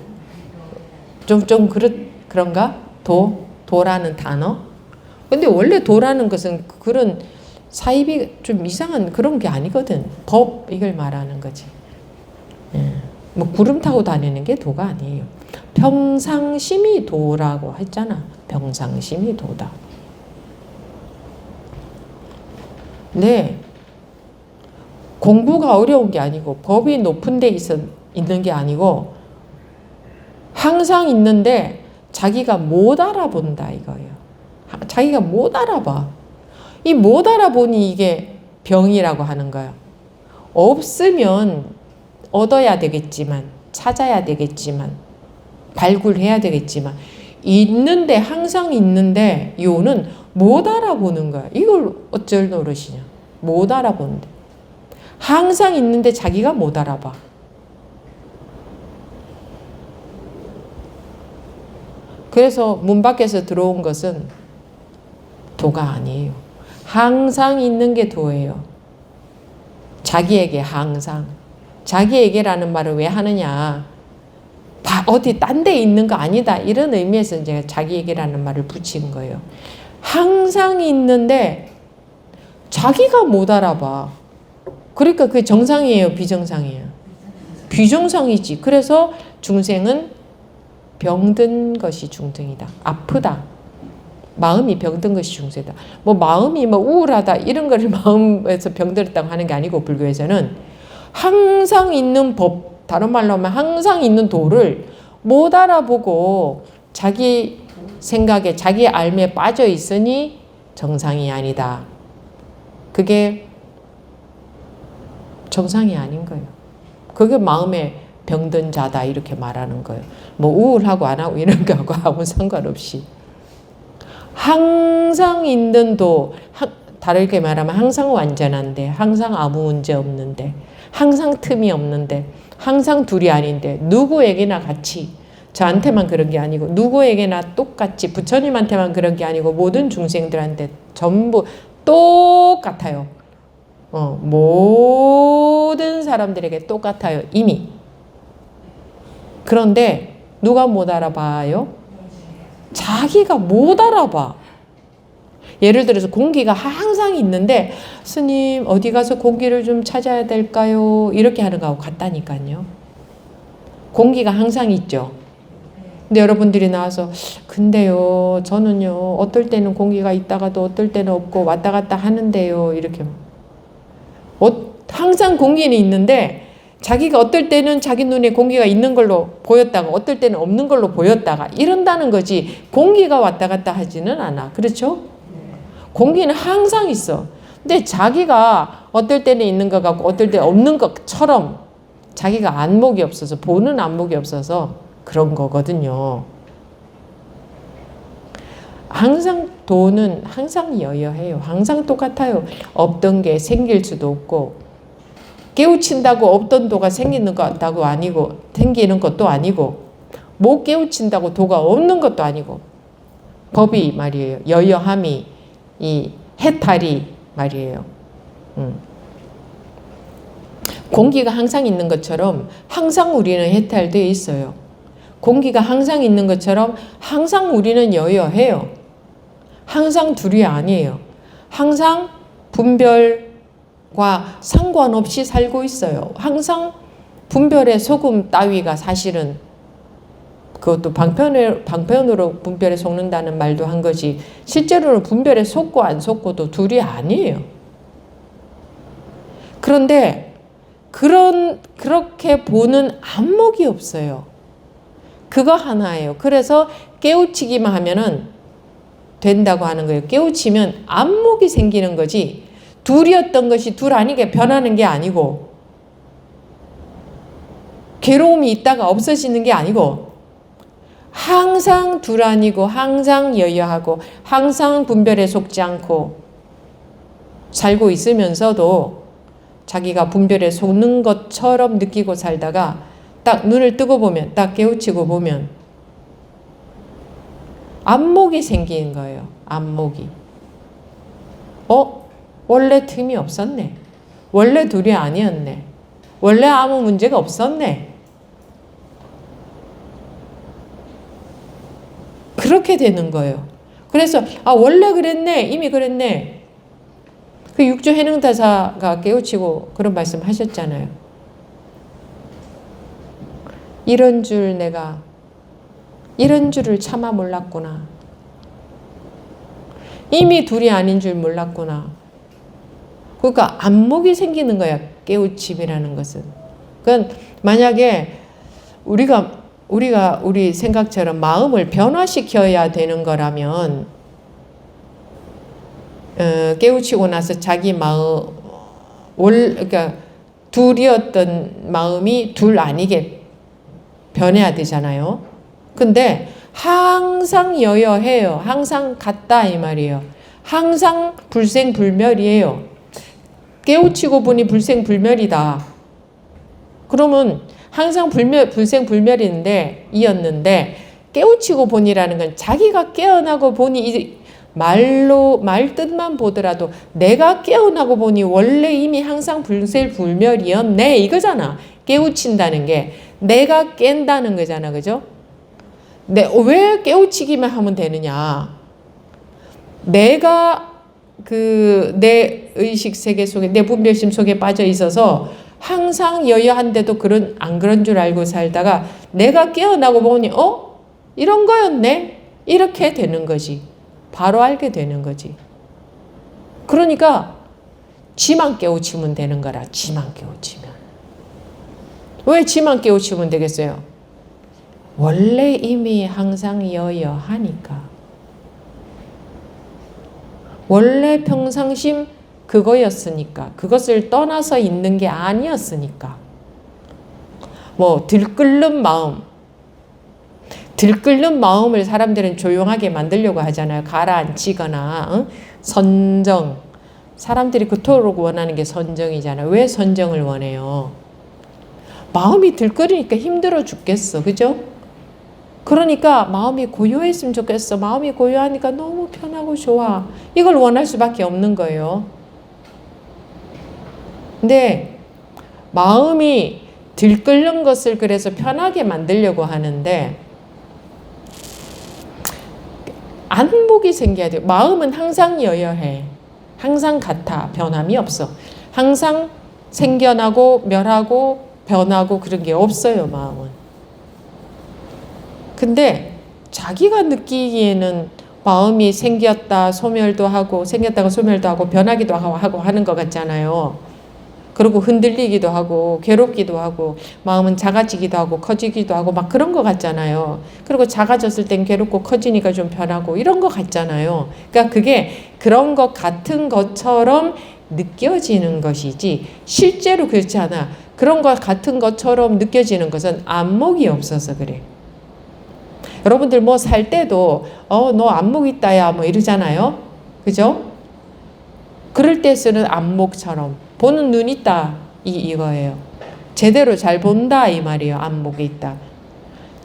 좀 그런가? 도라는 단어? 근데 원래 도라는 것은 그런 사이비 좀 이상한 그런 게 아니거든. 법 이걸 말하는 거지. 뭐 구름 타고 다니는 게 도가 아니에요. 평상심이 도라고 했잖아. 평상심이 도다. 네. 공부가 어려운 게 아니고 법이 높은 데 있는 게 아니고 항상 있는데 자기가 못 알아본다 이거예요. 자기가 못 알아봐. 이 못 알아보니 이게 병이라고 하는 거예요. 없으면 얻어야 되겠지만 찾아야 되겠지만 발굴해야 되겠지만 있는데 항상 있는데 요는 못 알아보는 거야. 이걸 어쩔 노릇이냐. 못 알아보는데. 항상 있는데 자기가 못 알아봐. 그래서 문 밖에서 들어온 것은 도가 아니에요. 항상 있는 게 도예요. 자기에게 항상. 자기에게라는 말을 왜 하느냐. 어디 딴 데 있는 거 아니다. 이런 의미에서 제가 자기에게라는 말을 붙인 거예요. 항상 있는데 자기가 못 알아봐. 그러니까 그게 정상이에요, 비정상이에요? 비정상이지. 그래서 중생은 병든 것이 중생이다. 아프다. 마음이 병든 것이 중생이다. 뭐 마음이 뭐 우울하다 이런 거를 마음에서 병들었다고 하는 게 아니고, 불교에서는 항상 있는 법, 다른 말로 하면 항상 있는 도를 못 알아보고 자기 생각에 자기 알미에 빠져 있으니 정상이 아니다. 그게 정상이 아닌 거예요. 그게 마음에 병든 자다 이렇게 말하는 거예요. 뭐 우울하고 안 하고 이런 거하고 아무 상관없이 항상 있는 도, 다르게 말하면 항상 완전한데, 항상 아무 문제 없는데, 항상 틈이 없는데, 항상 둘이 아닌데, 누구에게나 같이, 저한테만 그런 게 아니고 누구에게나 똑같이, 부처님한테만 그런 게 아니고 모든 중생들한테 전부 똑같아요. 모든 사람들에게 똑같아요, 이미. 그런데 누가 못 알아봐요? 자기가 못 알아봐. 예를 들어서 공기가 항상 있는데, 스님 어디 가서 공기를 좀 찾아야 될까요? 이렇게 하는 거하고 같다니까요. 공기가 항상 있죠. 근데 여러분들이 나와서 근데요 저는요 어떨 때는 공기가 있다가도 어떨 때는 없고 왔다 갔다 하는데요, 이렇게. 항상 공기는 있는데 자기가 어떨 때는 자기 눈에 공기가 있는 걸로 보였다가 어떨 때는 없는 걸로 보였다가 이런다는 거지, 공기가 왔다 갔다 하지는 않아. 그렇죠? 공기는 항상 있어. 근데 자기가 어떨 때는 있는 것 같고 어떨 때 없는 것처럼 자기가 안목이 없어서, 보는 안목이 없어서 그런 거거든요. 항상 도는 항상 여여해요. 항상 똑같아요. 없던 게 생길 수도 없고, 깨우친다고 없던 도가 생기는 것도 아니고, 생기는 것도 아니고, 못 깨우친다고 도가 없는 것도 아니고, 법이 말이에요. 여여함이, 이 해탈이 말이에요. 공기가 항상 있는 것처럼 항상 우리는 해탈되어 있어요. 공기가 항상 있는 것처럼 항상 우리는 여여해요. 항상 둘이 아니에요. 항상 분별과 상관없이 살고 있어요. 항상 분별의 소금 따위가 사실은, 그것도 방편으로 분별에 속는다는 말도 한 거지, 실제로는 분별에 속고 안 속고도 둘이 아니에요. 그런데 그렇게 보는 안목이 없어요. 그거 하나예요. 그래서 깨우치기만 하면은 된다고 하는 거예요. 깨우치면 안목이 생기는 거지, 둘이었던 것이 둘 아니게 변하는 게 아니고, 괴로움이 있다가 없어지는 게 아니고, 항상 둘 아니고 항상 여여하고 항상 분별에 속지 않고 살고 있으면서도 자기가 분별에 속는 것처럼 느끼고 살다가 딱 눈을 뜨고 보면, 딱 깨우치고 보면 안목이 생기는 거예요. 안목이. 원래 틈이 없었네. 원래 둘이 아니었네. 원래 아무 문제가 없었네. 그렇게 되는 거예요. 그래서 원래 그랬네. 이미 그랬네. 그 육조 해능다사가 깨우치고 그런 말씀 하셨잖아요. 이런 줄을 차마 몰랐구나. 이미 둘이 아닌 줄 몰랐구나. 그러니까 안목이 생기는 거야, 깨우침이라는 것은. 그건 만약에 우리 생각처럼 마음을 변화시켜야 되는 거라면, 깨우치고 나서 자기 마음, 그러니까 둘이었던 마음이 둘 아니게 변해야 되잖아요. 근데 항상 여여해요. 항상 같다 이 말이에요. 항상 불생불멸이에요. 깨우치고 보니 불생불멸이다. 그러면 항상 불생불멸인데 이었는데, 깨우치고 보니라는 건 자기가 깨어나고 보니, 말뜻만 보더라도 내가 깨어나고 보니 원래 이미 항상 불생불멸이었네 이거잖아. 깨우친다는 게 내가 깬다는 거잖아. 그죠? 왜 깨우치기만 하면 되느냐. 내가 그 내 의식 세계 속에 내 분별심 속에 빠져 있어서 항상 여여한데도 안 그런 줄 알고 살다가 내가 깨어나고 보니 이런 거였네? 이렇게 되는 거지. 바로 알게 되는 거지. 그러니까 지만 깨우치면 되는 거라. 지만 깨우치면. 왜 지만 깨우치면 되겠어요? 원래 이미 항상 여여하니까. 원래 평상심 그거였으니까. 그것을 떠나서 있는 게 아니었으니까. 뭐 들끓는 마음. 들끓는 마음을 사람들은 조용하게 만들려고 하잖아요. 가라앉히거나 선정. 사람들이 그토록 원하는 게 선정이잖아요. 왜 선정을 원해요? 마음이 들끓으니까 힘들어 죽겠어. 그죠? 그러니까 마음이 고요했으면 좋겠어. 마음이 고요하니까 너무 편하고 좋아. 이걸 원할 수밖에 없는 거예요. 근데 마음이 들끓는 것을 그래서 편하게 만들려고 하는데 안목이 생겨야 돼요. 마음은 항상 여여해. 항상 같아. 변함이 없어. 항상 생겨나고 멸하고 변하고 그런 게 없어요. 마음은. 근데 자기가 느끼기에는 마음이 생겼다 소멸도 하고 생겼다가 소멸도 하고 변하기도 하고 하는 것 같잖아요. 그리고 흔들리기도 하고 괴롭기도 하고 마음은 작아지기도 하고 커지기도 하고 막 그런 것 같잖아요. 그리고 작아졌을 땐 괴롭고 커지니까 좀 변하고 이런 것 같잖아요. 그러니까 그게 그런 것 같은 것처럼 느껴지는 것이지 실제로 그렇지 않아. 그런 것 같은 것처럼 느껴지는 것은 안목이 없어서 그래. 여러분들 뭐 살 때도 너 안목 있다야 뭐 이러잖아요. 그죠? 그럴 때 쓰는 안목처럼 보는 눈 있다 이거예요. 제대로 잘 본다 이 말이에요. 안목이 있다.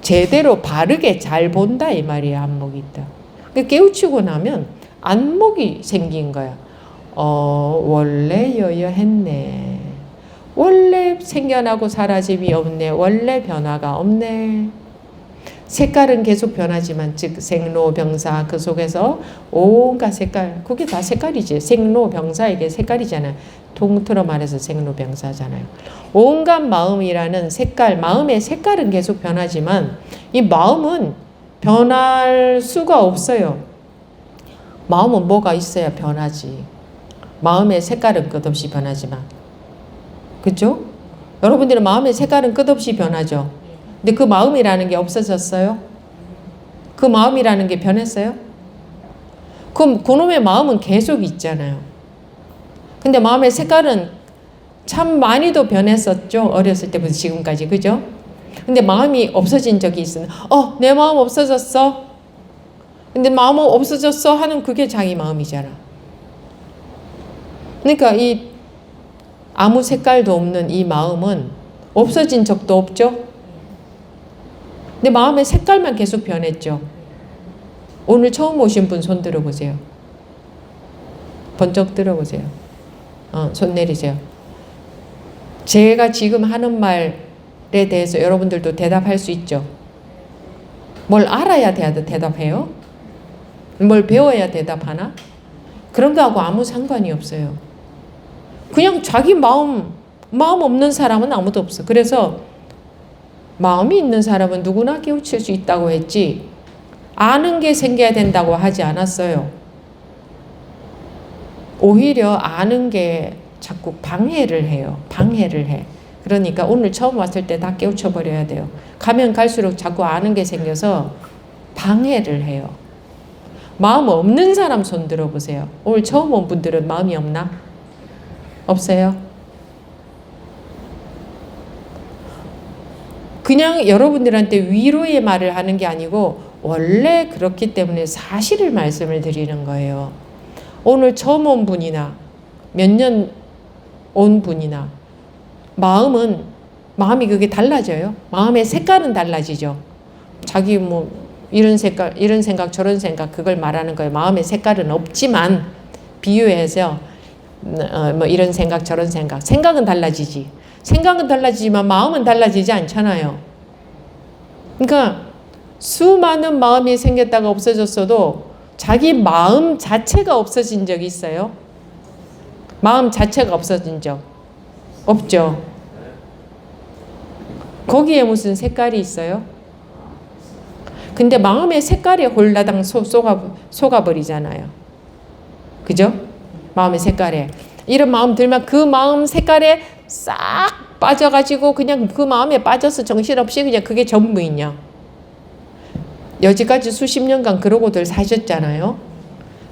제대로 바르게 잘 본다 이 말이에요. 안목이 있다. 그러니까 깨우치고 나면 안목이 생긴 거야. 원래 여여했네. 원래 생겨나고 사라짐이 없네. 원래 변화가 없네. 색깔은 계속 변하지만 즉 생로병사 그 속에서 온갖 색깔 그게 다 색깔이지. 생로병사 이게 색깔이잖아요. 통틀어 말해서 생로병사잖아요. 온갖 마음이라는 색깔 마음의 색깔은 계속 변하지만 이 마음은 변할 수가 없어요. 마음은 뭐가 있어야 변하지. 마음의 색깔은 끝없이 변하지만 그렇죠? 여러분들의 마음의 색깔은 끝없이 변하죠. 근데 그 마음이라는 게 없어졌어요? 그 마음이라는 게 변했어요? 그럼 그놈의 마음은 계속 있잖아요. 근데 마음의 색깔은 참 많이도 변했었죠. 어렸을 때부터 지금까지. 그죠? 근데 마음이 없어진 적이 있으면 내 마음 없어졌어. 근데 마음 없어졌어 하는 그게 자기 마음이잖아. 그러니까 이 아무 색깔도 없는 이 마음은 없어진 적도 없죠. 근데 마음의 색깔만 계속 변했죠. 오늘 처음 오신 분 손 들어보세요. 번쩍 들어보세요. 손 내리세요. 제가 지금 하는 말에 대해서 여러분들도 대답할 수 있죠. 뭘 알아야 대답해요? 뭘 배워야 대답하나? 그런 거하고 아무 상관이 없어요. 그냥 자기 마음 없는 사람은 아무도 없어. 그래서 마음이 있는 사람은 누구나 깨우칠 수 있다고 했지 아는 게 생겨야 된다고 하지 않았어요. 오히려 아는 게 자꾸 방해를 해요. 방해를 해. 그러니까 오늘 처음 왔을 때 다 깨우쳐버려야 돼요. 가면 갈수록 자꾸 아는 게 생겨서 방해를 해요. 마음 없는 사람 손 들어보세요. 오늘 처음 온 분들은 마음이 없나? 없어요? 그냥 여러분들한테 위로의 말을 하는 게 아니고 원래 그렇기 때문에 사실을 말씀을 드리는 거예요. 오늘 처음 온 분이나 몇 년 온 분이나 마음이 그게 달라져요. 마음의 색깔은 달라지죠. 자기 뭐 이런 색깔, 이런 생각, 저런 생각 그걸 말하는 거예요. 마음의 색깔은 없지만 비유해서 뭐 이런 생각, 저런 생각. 생각은 달라지지. 생각은 달라지지만 마음은 달라지지 않잖아요. 그러니까 수많은 마음이 생겼다가 없어졌어도 자기 마음 자체가 없어진 적 있어요? 마음 자체가 없어진 적 없죠. 거기에 무슨 색깔이 있어요? 근데 마음의 색깔에 홀라당 속아버리잖아요. 그죠? 마음의 색깔에. 이런 마음 들면 그 마음 색깔에 싹 빠져가지고 그냥 그 마음에 빠져서 정신없이 그냥 그게 전부이냐. 여지까지 수십 년간 그러고들 사셨잖아요.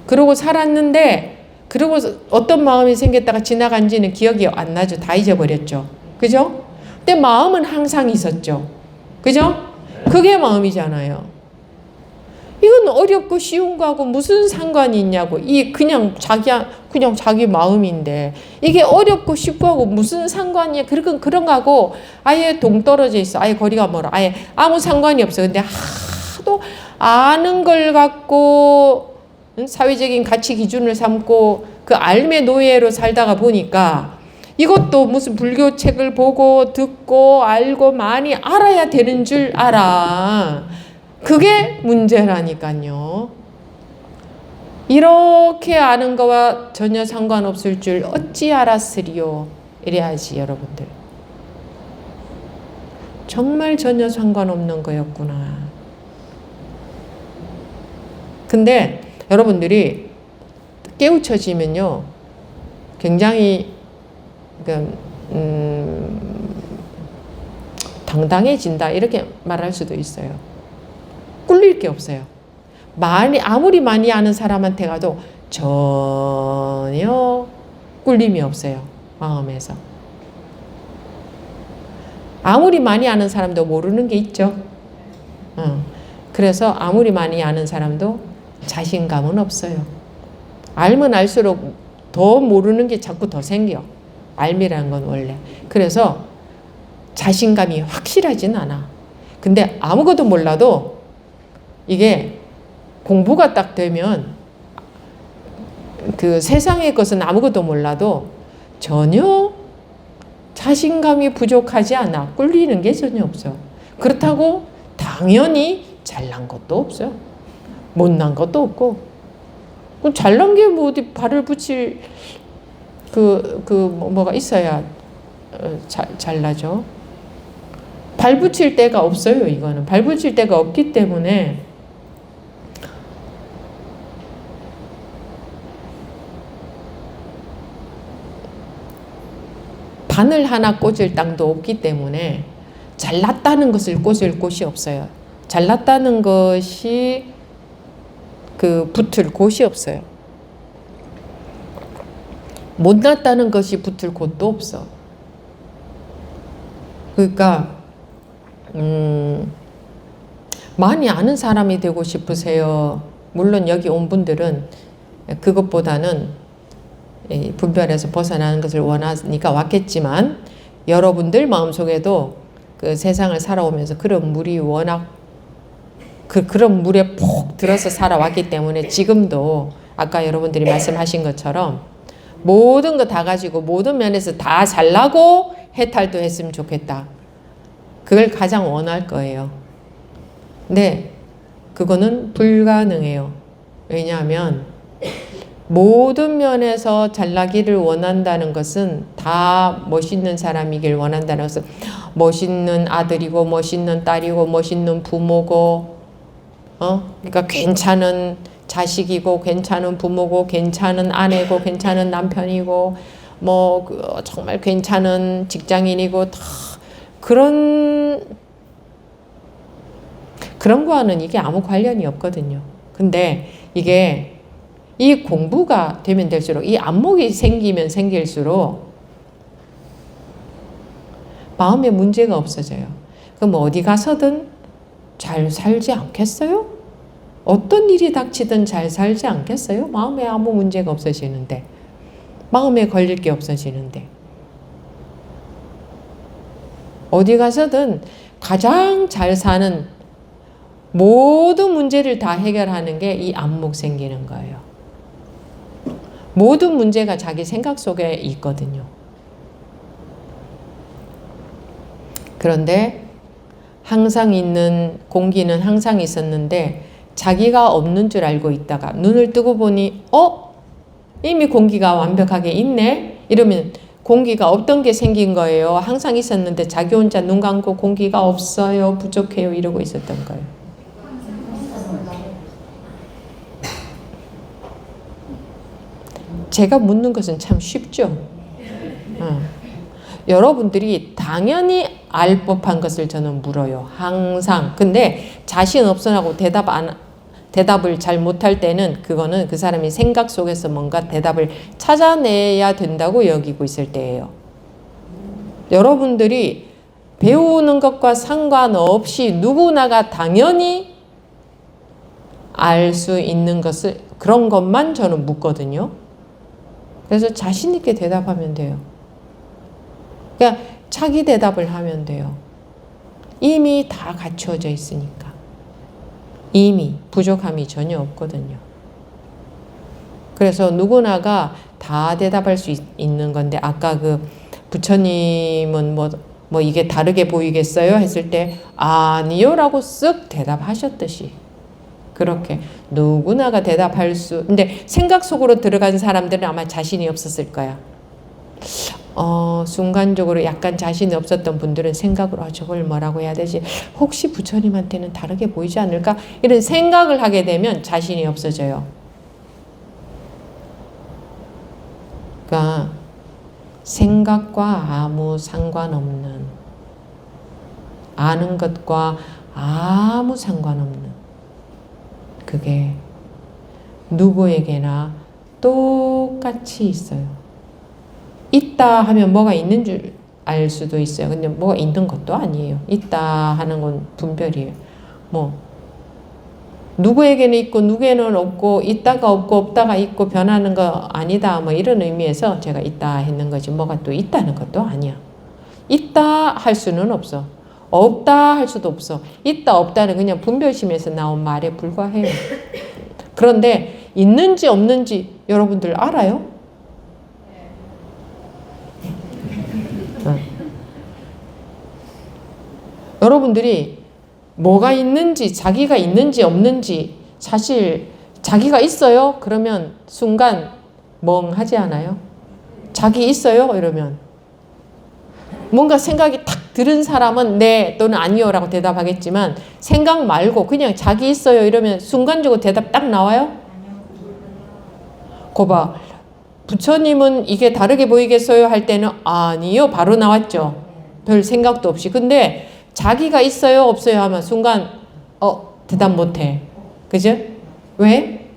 그러고 살았는데 그러고 어떤 마음이 생겼다가 지나간지는 기억이 안 나죠. 다 잊어버렸죠. 그죠? 근데 마음은 항상 있었죠. 그죠? 그게 마음이잖아요. 이건 어렵고 쉬운 거하고 무슨 상관이 있냐고. 이 그냥 자기 마음인데 이게 어렵고 쉽고 하고 무슨 상관이야. 그런 거하고 아예 동떨어져 있어. 아예 거리가 멀어. 아예 아무 상관이 없어. 근데 하도 아는 걸 갖고 사회적인 가치 기준을 삼고 그 알매 노예로 살다가 보니까 이것도 무슨 불교 책을 보고 듣고 알고 많이 알아야 되는 줄 알아. 그게 문제라니까요. 이렇게 아는 거와 전혀 상관없을 줄 어찌 알았으리요. 이래야지 여러분들. 정말 전혀 상관없는 거였구나. 근데 여러분들이 깨우쳐지면요. 굉장히 당당해진다 이렇게 말할 수도 있어요. 꿀릴 게 없어요. 아무리 많이 아는 사람한테 가도 전혀 꿀림이 없어요. 마음에서. 아무리 많이 아는 사람도 모르는 게 있죠. 그래서 아무리 많이 아는 사람도 자신감은 없어요. 알면 알수록 더 모르는 게 자꾸 더 생겨. 알미라는 건 원래. 그래서 자신감이 확실하진 않아. 근데 아무것도 몰라도 이게 공부가 딱 되면 그 세상의 것은 아무것도 몰라도 전혀 자신감이 부족하지 않아. 꿀리는 게 전혀 없어. 그렇다고 당연히 잘난 것도 없어요. 못난 것도 없고. 잘난 게 뭐 어디 발을 붙일 뭐가 있어야 잘나죠. 발 붙일 데가 없어요. 이거는 발 붙일 데가 없기 때문에 바늘 하나 꽂을 땅도 없기 때문에 잘났다는 것을 꽂을 곳이 없어요. 잘났다는 것이 붙을 곳이 없어요. 못났다는 것이 붙을 곳도 없어. 그러니까 많이 아는 사람이 되고 싶으세요. 물론 여기 온 분들은 그것보다는 분별에서 벗어나는 것을 원하니까 왔겠지만 여러분들 마음속에도 그 세상을 살아오면서 그런 물이 워낙 그런 물에 폭 들어서 살아왔기 때문에 지금도 아까 여러분들이 말씀하신 것처럼 모든 거 다 가지고 모든 면에서 다 잘나고 해탈도 했으면 좋겠다. 그걸 가장 원할 거예요. 근데 그거는 불가능해요. 왜냐하면 모든 면에서 잘나기를 원한다는 것은 다 멋있는 사람이길 원한다는 것은 멋있는 아들이고 멋있는 딸이고 멋있는 부모고 그러니까 괜찮은 자식이고 괜찮은 부모고 괜찮은 아내고 괜찮은 남편이고 정말 괜찮은 직장인이고 다 그런 거와는 이게 아무 관련이 없거든요. 근데 이게 이 공부가 되면 될수록 이 안목이 생기면 생길수록 마음에 문제가 없어져요. 그럼 어디 가서든 잘 살지 않겠어요? 어떤 일이 닥치든 잘 살지 않겠어요? 마음에 아무 문제가 없어지는데, 마음에 걸릴 게 없어지는데, 어디 가서든 가장 잘 사는 모든 문제를 다 해결하는 게 이 안목 생기는 거예요. 모든 문제가 자기 생각 속에 있거든요. 그런데 항상 있는 공기는 항상 있었는데 자기가 없는 줄 알고 있다가 눈을 뜨고 보니 이미 공기가 완벽하게 있네? 이러면 공기가 없던 게 생긴 거예요. 항상 있었는데 자기 혼자 눈 감고 공기가 없어요, 부족해요 이러고 있었던 거예요. 제가 묻는 것은 참 쉽죠. 여러분들이 당연히 알 법한 것을 저는 물어요. 항상. 근데 자신 없어하고 대답을 잘 못할 때는 그거는 그 사람이 생각 속에서 뭔가 대답을 찾아내야 된다고 여기고 있을 때예요. 여러분들이 배우는 것과 상관없이 누구나가 당연히 알 수 있는 것을 그런 것만 저는 묻거든요. 그래서 자신 있게 대답하면 돼요. 그냥 자기 대답을 하면 돼요. 이미 다 갖추어져 있으니까. 이미 부족함이 전혀 없거든요. 그래서 누구나가 다 대답할 수 있는 건데 아까 그 부처님은 뭐 이게 다르게 보이겠어요? 했을 때 아니요 라고 쓱 대답하셨듯이 그렇게 누구나가 대답할 수 근데 생각 속으로 들어간 사람들은 아마 자신이 없었을 거야. 순간적으로 약간 자신이 없었던 분들은 생각으로 저걸 뭐라고 해야 되지? 혹시 부처님한테는 다르게 보이지 않을까? 이런 생각을 하게 되면 자신이 없어져요. 그러니까 생각과 아무 상관없는 아는 것과 아무 상관없는 그게 누구에게나 똑같이 있어요. 있다 하면 뭐가 있는 줄 알 수도 있어요. 근데 뭐가 있는 것도 아니에요. 있다 하는 건 분별이에요. 뭐 누구에게는 있고 누구에게는 없고 있다가 없고 없다가 있고 변하는 거 아니다 뭐 이런 의미에서 제가 있다 했는 거지 뭐가 또 있다는 것도 아니야. 있다 할 수는 없어. 없다 할 수도 없어. 있다 없다는 그냥 분별심에서 나온 말에 불과해요. 그런데 있는지 없는지 여러분들 알아요? 여러분들이 뭐가 있는지 자기가 있는지 없는지 사실 자기가 있어요? 그러면 순간 멍하지 않아요? 자기 있어요? 이러면 뭔가 생각이 탁 들은 사람은 네 또는 아니요 라고 대답하겠지만 생각 말고 그냥 자기 있어요 이러면 순간적으로 대답 딱 나와요? 거봐 부처님은 이게 다르게 보이겠어요? 할 때는 아니요 바로 나왔죠. 별 생각도 없이. 근데 자기가 있어요? 없어요? 하면 순간 대답 못해. 그죠? 왜?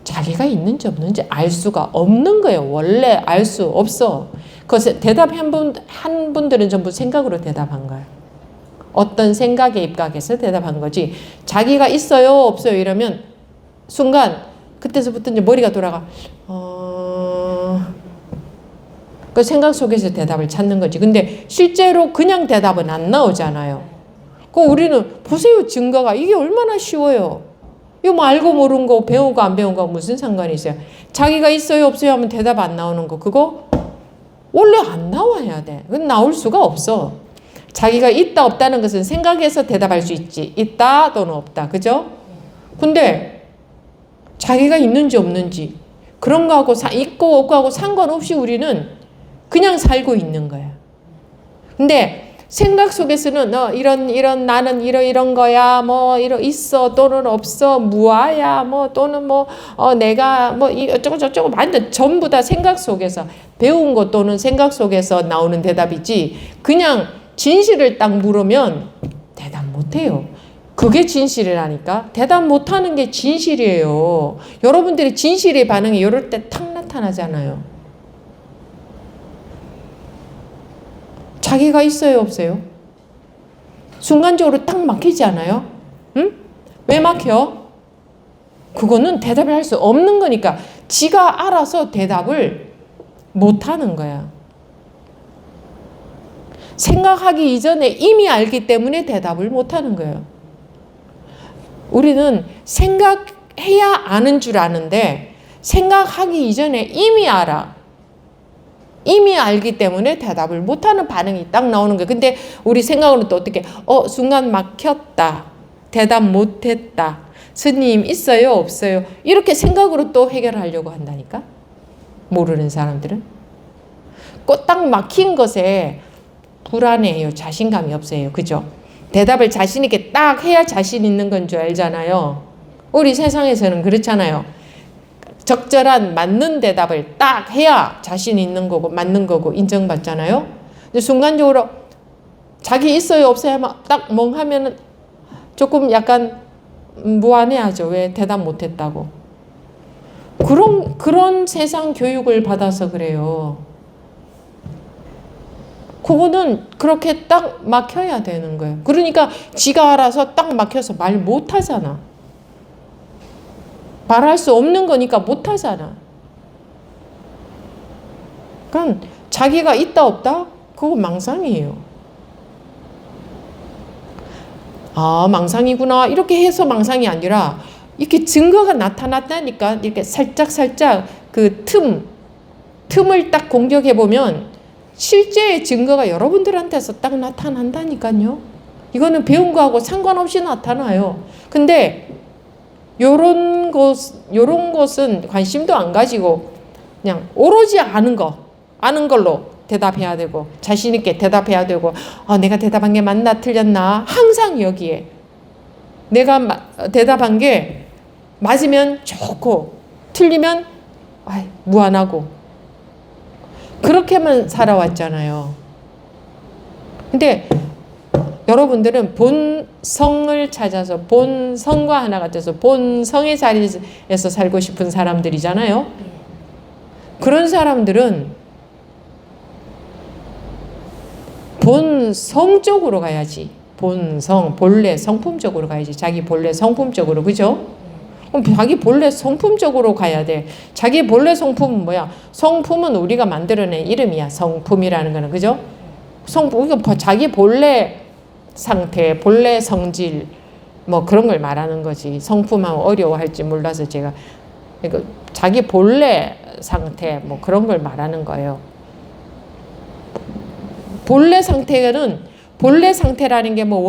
자기가 있는지 없는지 알 수가 없는 거예요. 원래 알 수 없어. 그래서 대답한 분들은 전부 생각으로 대답한 거예요. 어떤 생각에 입각해서 대답한 거지. 자기가 있어요? 없어요? 이러면 순간 그때서부터 이제 머리가 돌아가. 그 생각 속에서 대답을 찾는 거지. 근데 실제로 그냥 대답은 안 나오잖아요. 그 우리는 보세요 증거가 이게 얼마나 쉬워요. 이거 뭐 알고 모르는 거 배우고 안 배운 거 무슨 상관이 있어요. 자기가 있어요 없어요 하면 대답 안 나오는 거 그거 원래 안 나와야 돼. 그건 나올 수가 없어. 자기가 있다 없다는 것은 생각해서 대답할 수 있지. 있다 또는 없다. 그죠? 근데 자기가 있는지 없는지 그런 거하고 있고 없고 하고 상관없이 우리는 그냥 살고 있는 거야. 근데 생각 속에서는 이런 나는 이런 거야 뭐 있어 또는 없어 무아야 뭐 또는 내가 어쩌고 저쩌고 완전 전부 다 생각 속에서 배운 것 또는 생각 속에서 나오는 대답이지 그냥 진실을 딱 물으면 대답 못해요. 그게 진실이라니까. 대답 못하는 게 진실이에요. 여러분들이 진실의 반응이 이럴 때 탁 나타나잖아요. 자기가 있어요 없어요? 순간적으로 딱 막히지 않아요? 응? 왜 막혀? 그거는 대답을 할 수 없는 거니까 지가 알아서 대답을 못하는 거야. 생각하기 이전에 이미 알기 때문에 대답을 못하는 거예요. 우리는 생각해야 아는 줄 아는데 생각하기 이전에 이미 알아. 이미 알기 때문에 대답을 못하는 반응이 딱 나오는 거예요. 근데 우리 생각으로는 또 어떻게 순간 막혔다. 대답 못했다. 스님 있어요 없어요 이렇게 생각으로 또 해결하려고 한다니까. 모르는 사람들은 딱 막힌 것에 불안해요. 자신감이 없어요. 그죠? 대답을 자신 있게 딱 해야 자신 있는 건 줄 알잖아요. 우리 세상에서는 그렇잖아요. 적절한 맞는 대답을 딱 해야 자신 있는 거고 맞는 거고 인정받잖아요. 근데 순간적으로 자기 있어요 없어요 딱 멍하면은 조금 약간 무안해하죠. 왜 대답 못했다고. 그런 세상 교육을 받아서 그래요. 그거는 그렇게 딱 막혀야 되는 거예요. 그러니까 지가 알아서 딱 막혀서 말 못하잖아. 말할 수 없는 거니까 못하잖아. 그러니까 자기가 있다 없다? 그거 망상이에요. 아, 망상이구나 이렇게 해서 망상이 아니라 이렇게 증거가 나타났다니까. 이렇게 살짝 그 틈을 딱 공격해 보면 실제의 증거가 여러분들한테서 딱 나타난다니까요. 이거는 배운 거하고 상관없이 나타나요. 근데 요런 것은 관심도 안 가지고 그냥 오로지 아는 걸로 대답해야 되고 자신 있게 대답해야 되고 내가 대답한 게 맞나 틀렸나 항상 여기에 내가 대답한 게 맞으면 좋고 틀리면 무안하고 그렇게만 살아왔잖아요. 근데 여러분들은 본성을 찾아서 본성과 하나가 돼서 본성의 자리에서 살고 싶은 사람들이잖아요. 그런 사람들은 본성 쪽으로 가야지. 본성, 본래 성품적으로 가야지. 자기 본래 성품적으로. 그죠? 그럼 자기 본래 성품적으로 가야 돼. 자기 본래 성품은 뭐야? 성품은 우리가 만들어낸 이름이야. 성품이라는 거는. 그죠? 성품, 자기 본래 상태, 본래 성질 뭐 그런 걸 말하는 거지. 성품하고 어려워할지 몰라서 제가 자기 본래 상태 뭐 그런 걸 말하는 거예요. 본래 상태라는 게 뭐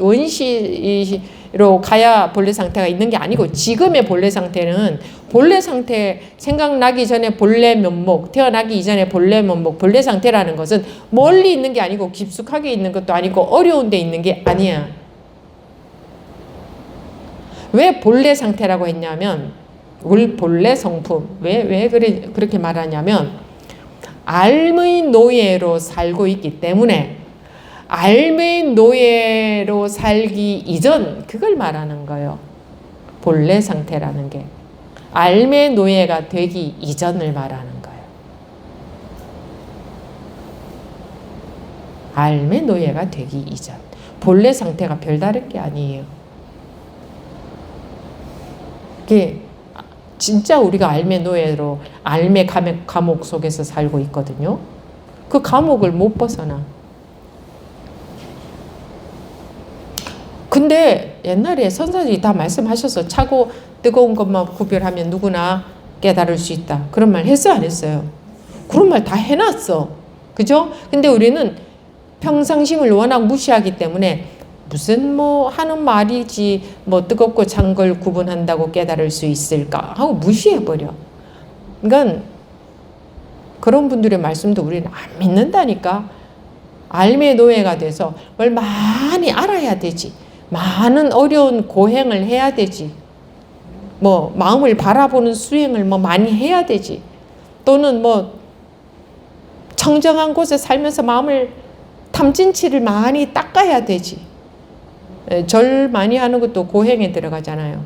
원시로 가야 본래 상태가 있는 게 아니고 지금의 본래 상태는 본래 상태 생각나기 전에 본래 면목, 태어나기 이전에 본래 면목, 본래 상태라는 것은 멀리 있는 게 아니고 깊숙하게 있는 것도 아니고 어려운 데 있는 게 아니야. 왜 본래 상태라고 했냐면 본래 성품 왜 그렇게 말하냐면 알의 노예로 살고 있기 때문에 알의 노예로 살기 이전 그걸 말하는 거예요. 본래 상태라는 게 알의 노예가 되기 이전을 말하는 거예요. 알의 노예가 되기 이전. 본래 상태가 별다른 게 아니에요. 이게 진짜 우리가 알의 노예로 알의 감옥 속에서 살고 있거든요. 그 감옥을 못 벗어나. 근데 옛날에 선사님이 다 말씀하셔서 차고 뜨거운 것만 구별하면 누구나 깨달을 수 있다. 그런 말 했어 안 했어요? 그런 말 다 해놨어. 그죠? 근데 우리는 평상심을 워낙 무시하기 때문에 무슨 뭐 하는 말이지 뭐 뜨겁고 찬 걸 구분한다고 깨달을 수 있을까 하고 무시해버려. 그러니까 그런 분들의 말씀도 우리는 안 믿는다니까. 알의 노예가 돼서 뭘 많이 알아야 되지. 많은 어려운 고행을 해야 되지. 뭐 마음을 바라보는 수행을 뭐 많이 해야 되지. 또는 뭐 청정한 곳에 살면서 마음을 탐진치를 많이 닦아야 되지. 절 많이 하는 것도 고행에 들어가잖아요.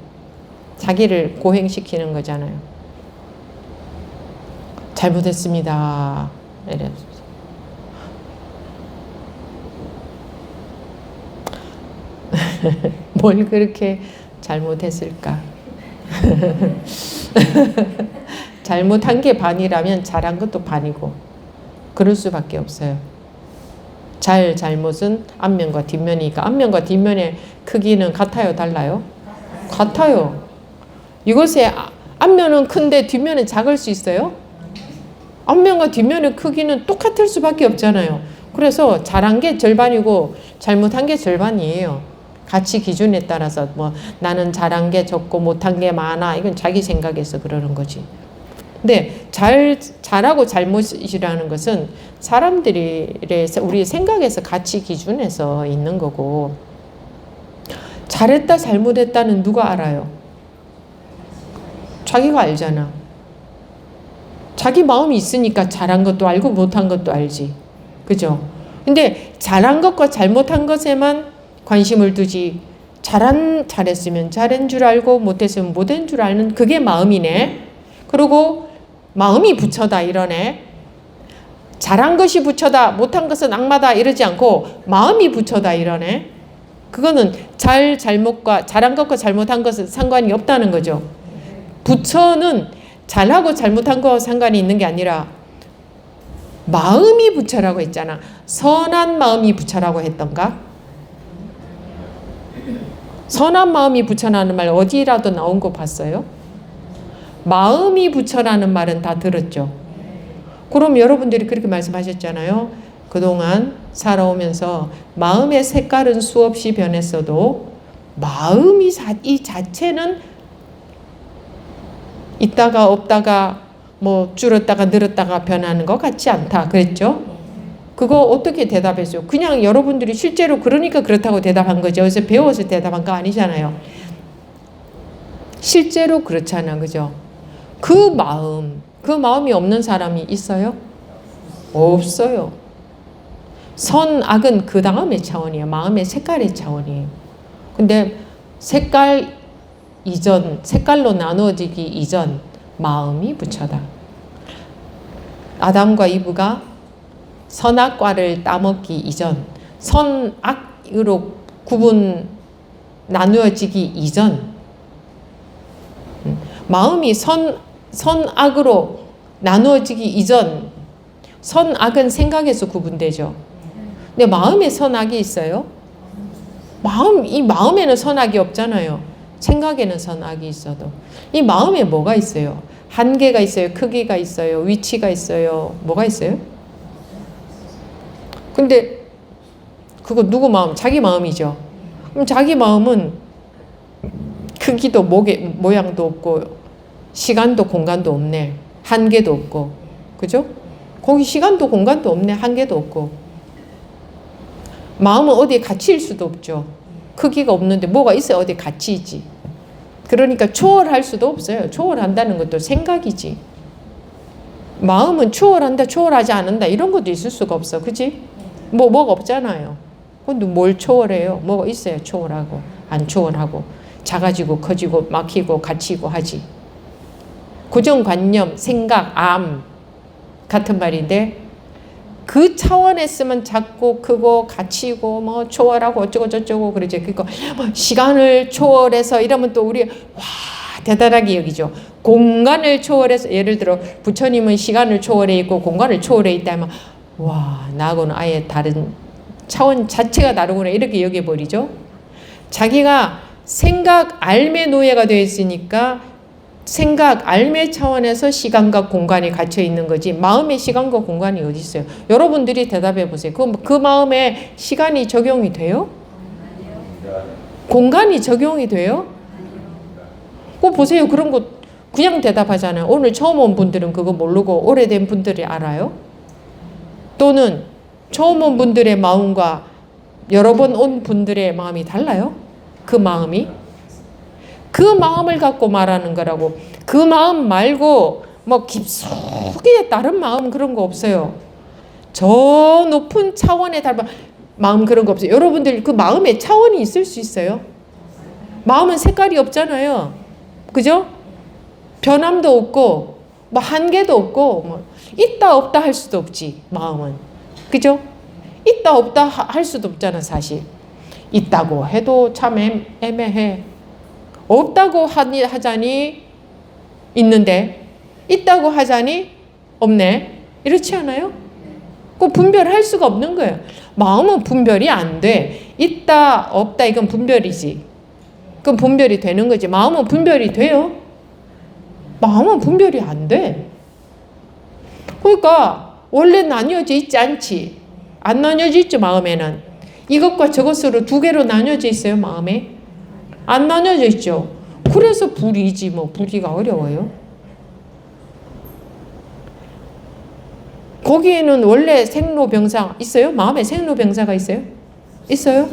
자기를 고행시키는 거잖아요. 잘못했습니다. 이래서. 뭘 그렇게 잘못했을까? 잘못한 게 반이라면 잘한 것도 반이고 그럴 수밖에 없어요. 잘못은 앞면과 뒷면이니까 앞면과 뒷면의 크기는 같아요? 달라요? 같아요. 이것의 앞면은 큰데 뒷면은 작을 수 있어요? 앞면과 뒷면의 크기는 똑같을 수밖에 없잖아요. 그래서 잘한 게 절반이고 잘못한 게 절반이에요. 가치 기준에 따라서 뭐 나는 잘한 게 적고 못한 게 많아. 이건 자기 생각에서 그러는 거지. 근데 잘하고 잘못이라는 것은 사람들이 우리 생각에서 가치 기준에서 있는 거고, 잘했다 잘못했다는 누가 알아요? 자기가 알잖아. 자기 마음이 있으니까 잘한 것도 알고 못한 것도 알지. 그죠? 근데 잘한 것과 잘못한 것에만 관심을 두지, 잘했으면 잘한 줄 알고 못했으면 못한 줄 아는 그게 마음이네. 그리고 마음이 부처다 이러네. 잘한 것이 부처다, 못한 것은 악마다 이러지 않고 마음이 부처다 이러네. 그거는 잘못과 잘한 것과 잘못한 것은 상관이 없다는 거죠. 부처는 잘하고 잘못한 거와 상관이 있는 게 아니라 마음이 부처라고 했잖아. 선한 마음이 부처라고 했던가? 선한 마음이 부처라는 말 어디라도 나온 거 봤어요? 마음이 부처라는 말은 다 들었죠. 그럼 여러분들이 그렇게 말씀하셨잖아요. 그동안 살아오면서 마음의 색깔은 수없이 변했어도 마음이 이 자체는 있다가 없다가 뭐 줄었다가 늘었다가 변하는 것 같지 않다 그랬죠. 그거 어떻게 대답했어요? 그냥 여러분들이 실제로 그러니까 그렇다고 대답한 거죠. 그래서 배워서 대답한 거 아니잖아요. 실제로 그렇잖아. 그죠? 그 마음이 없는 사람이 있어요? 없어요. 선악은 그 다음의 차원이에요. 마음의 색깔의 차원이에요. 근데 색깔로 나누어지기 이전 마음이 부처다. 아담과 이브가 선악과를 따먹기 이전, 선악으로 나누어지기 이전, 마음이 선악으로 나누어지기 이전, 선악은 생각에서 구분되죠. 근데 마음에 선악이 있어요? 이 마음에는 선악이 없잖아요. 생각에는 선악이 있어도. 이 마음에 뭐가 있어요? 한계가 있어요? 크기가 있어요? 위치가 있어요? 뭐가 있어요? 근데 그거 누구 마음? 자기 마음이죠. 그럼 자기 마음은 크기도 모양도 없고 시간도 공간도 없네. 한계도 없고. 그죠? 거기 시간도 공간도 없네. 한계도 없고. 마음은 어디에 갇힐 수도 없죠. 크기가 없는데 뭐가 있어요? 어디에 갇히지. 그러니까 초월할 수도 없어요. 초월한다는 것도 생각이지. 마음은 초월한다, 초월하지 않는다 이런 것도 있을 수가 없어. 그치? 뭐가 없잖아요. 근데 뭘 초월해요? 뭐가 있어요? 초월하고 안 초월하고 작아지고 커지고 막히고 갇히고 하지. 고정관념, 생각, 암 같은 말인데 그 차원에 쓰면 작고 크고 갇히고 뭐 초월하고 어쩌고 저쩌고 그러지. 그러니까 시간을 초월해서 이러면 또 우리 와 대단하게 여기죠. 공간을 초월해서 예를 들어 부처님은 시간을 초월해 있고 공간을 초월해 있다 하면 와 나하고는 아예 다른 차원 자체가 다르구나 이렇게 여겨버리죠. 자기가 생각 알매 노예가 되어 있으니까 생각 알매 차원에서 시간과 공간이 갇혀 있는 거지 마음의 시간과 공간이 어디 있어요? 여러분들이 대답해 보세요. 그 마음에 시간이 적용이 돼요? 공간이 적용이 돼요? 그거 보세요. 그런 거 그냥 대답하잖아요. 오늘 처음 온 분들은 그거 모르고 오래된 분들이 알아요? 또는 처음 온 분들의 마음과 여러 번 온 분들의 마음이 달라요? 그 마음이? 그 마음을 갖고 말하는 거라고. 그 마음 말고 뭐 깊숙이 다른 마음 그런 거 없어요. 저 높은 차원의 다른 마음 그런 거 없어요. 여러분들 그 마음에 차원이 있을 수 있어요? 마음은 색깔이 없잖아요. 그죠? 변함도 없고 뭐 한계도 없고 뭐 있다 없다 할 수도 없지. 마음은. 그죠? 있다 없다 할 수도 없잖아. 사실. 있다고 해도 참 애매해. 없다고 하자니 있는데 있다고 하자니 없네. 이렇지 않아요? 그 분별할 수가 없는 거예요. 마음은 분별이 안 돼. 있다 없다 이건 분별이지. 그럼 분별이 되는 거지. 마음은 분별이 돼요? 마음은 분별이 안 돼. 그러니까 원래 나뉘어져 있지 않지. 안 나뉘어져 있죠. 마음에는. 이것과 저것으로 두 개로 나뉘어져 있어요, 마음에? 안 나뉘어져 있죠. 그래서 불이지 뭐 불이가 어려워요. 거기에는 원래 생로병사 있어요? 마음에 생로병사가 있어요? 있어요?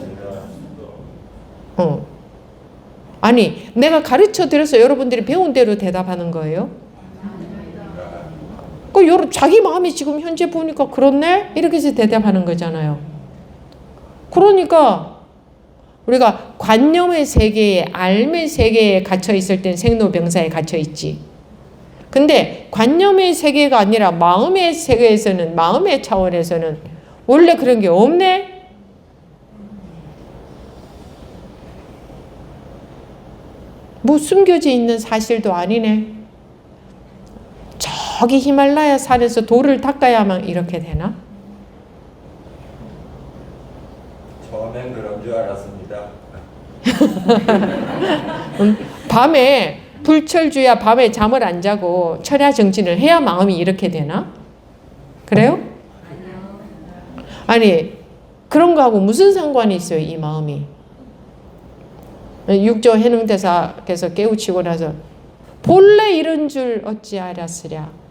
아니 내가 가르쳐 드려서 여러분들이 배운 대로 대답하는 거예요? 자기 마음이 지금 현재 보니까 그렇네? 이렇게 해서 대답하는 거잖아요. 그러니까 우리가 관념의 세계에 알의 세계에 갇혀 있을 땐 생로병사에 갇혀 있지. 근데 관념의 세계가 아니라 마음의 세계에서는 마음의 차원에서는 원래 그런 게 없네? 뭐 숨겨져 있는 사실도 아니네. 저기 히말라야 산에서 돌을 닦아야만 이렇게 되나? 처음엔 그런 줄 알았습니다. 밤에 불철주야 밤에 잠을 안 자고 철야 정진을 해야 마음이 이렇게 되나? 그래요? 아니 그런 거하고 무슨 상관이 있어요, 이 마음이? 육조 해능대사께서 깨우치고 나서 본래 이런 줄 어찌 알았으랴.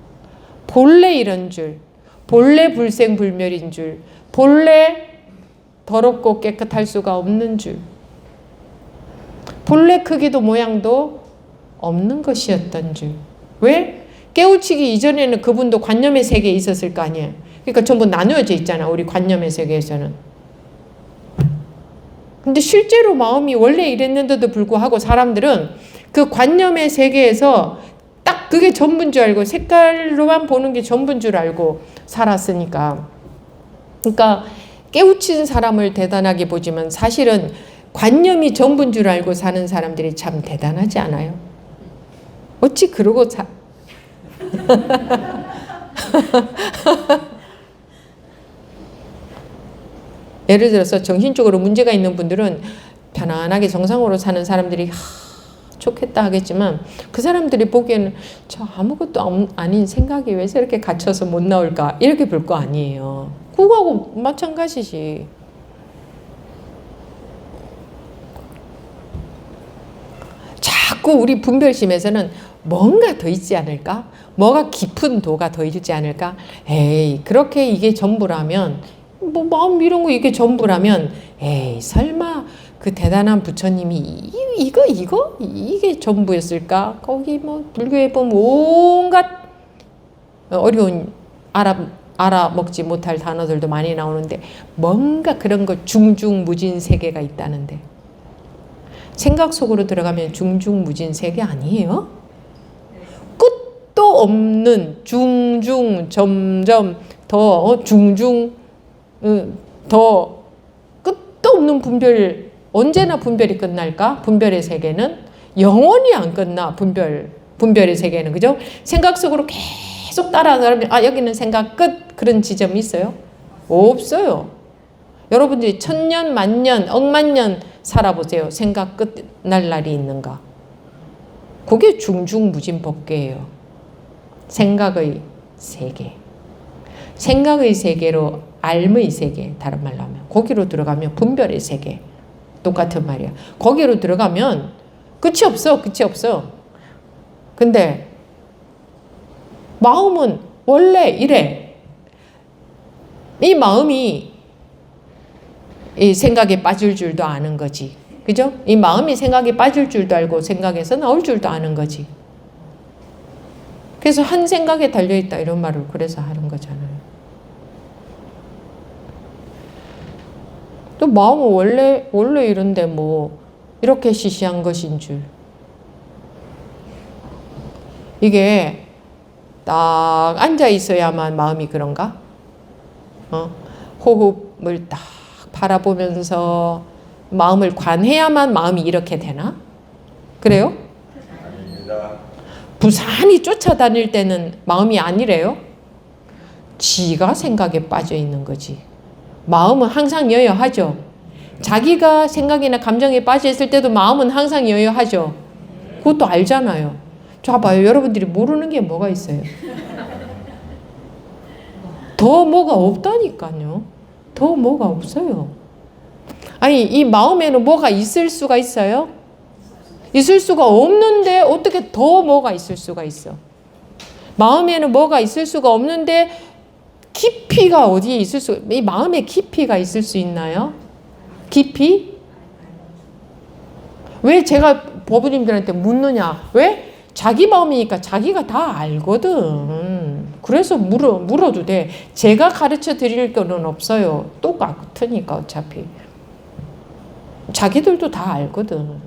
본래 이런 줄, 본래 불생불멸인 줄, 본래 더럽고 깨끗할 수가 없는 줄, 본래 크기도 모양도 없는 것이었던 줄. 왜? 깨우치기 이전에는 그분도 관념의 세계에 있었을 거 아니에요. 그러니까 전부 나누어져 있잖아, 우리 관념의 세계에서는. 근데 실제로 마음이 원래 이랬는데도 불구하고 사람들은 그 관념의 세계에서 딱 그게 전부인 줄 알고 색깔로만 보는 게 전부인 줄 알고 살았으니까. 그러니까 깨우친 사람을 대단하게 보지만 사실은 관념이 전부인 줄 알고 사는 사람들이 참 대단하지 않아요? 어찌 그러고 예를 들어서 정신적으로 문제가 있는 분들은 편안하게 정상으로 사는 사람들이 좋겠다 하겠지만 그 사람들이 보기에는 저 아무것도 아닌 생각이 왜 저렇게 갇혀서 못 나올까 이렇게 볼 거 아니에요. 그거하고 마찬가지지. 자꾸 우리 분별심에서는 뭔가 더 있지 않을까? 뭐가 깊은 도가 더 있지 않을까? 에이 그렇게 이게 전부라면 뭐 마음 이런 거 이게 전부라면 에이 설마 그 대단한 부처님이 이게 전부였을까? 거기 뭐 불교에 보면 온갖 어려운 알아먹지 못할 단어들도 많이 나오는데 뭔가 그런 거 중중무진 세계가 있다는데 생각 속으로 들어가면 중중무진 세계 아니에요? 끝도 없는 중중 점점 더 중중 더 끝도 없는 분별. 언제나 분별이 끝날까? 분별의 세계는 영원히 안 끝나. 분별의 세계는. 그죠? 생각 속으로 계속 따라가면 여기는 생각 끝. 그런 지점이 있어요? 없어요. 여러분들이 천년, 만년, 억만년 살아보세요. 생각 끝날 날이 있는가? 그게 중중무진 법계예요. 생각의 세계. 생각의 세계로 알의 세계, 다른 말로 하면 거기로 들어가면 분별의 세계. 똑같은 말이야. 거기로 들어가면 끝이 없어. 근데 마음은 원래 이래. 이 마음이 이 생각에 빠질 줄도 아는 거지. 그죠? 이 마음이 생각에 빠질 줄도 알고 생각에서 나올 줄도 아는 거지. 그래서 한 생각에 달려있다 이런 말을 그래서 하는 거잖아요. 또 마음은 원래 이런데 뭐 이렇게 시시한 것인 줄. 이게 딱 앉아 있어야만 마음이 그런가? 호흡을 딱 바라보면서 마음을 관해야만 마음이 이렇게 되나? 그래요? 아닙니다. 부산히 쫓아다닐 때는 마음이 아니래요? 지가 생각에 빠져 있는 거지. 마음은 항상 여여하죠. 자기가 생각이나 감정에 빠져 있을 때도 마음은 항상 여여하죠. 그것도 알잖아요. 자 봐요. 여러분들이 모르는 게 뭐가 있어요? 더 뭐가 없다니까요. 더 뭐가 없어요. 아니 이 마음에는 뭐가 있을 수가 있어요? 있을 수가 없는데 어떻게 더 뭐가 있을 수가 있어? 마음에는 뭐가 있을 수가 없는데 깊이가 어디에 있을 수? 이 마음에 깊이가 있을 수 있나요? 깊이? 왜 제가 법우님들한테 묻느냐? 왜? 자기 마음이니까 자기가 다 알거든. 그래서 물어도 돼. 제가 가르쳐 드릴 거는 없어요. 똑같으니까 어차피. 자기들도 다 알거든.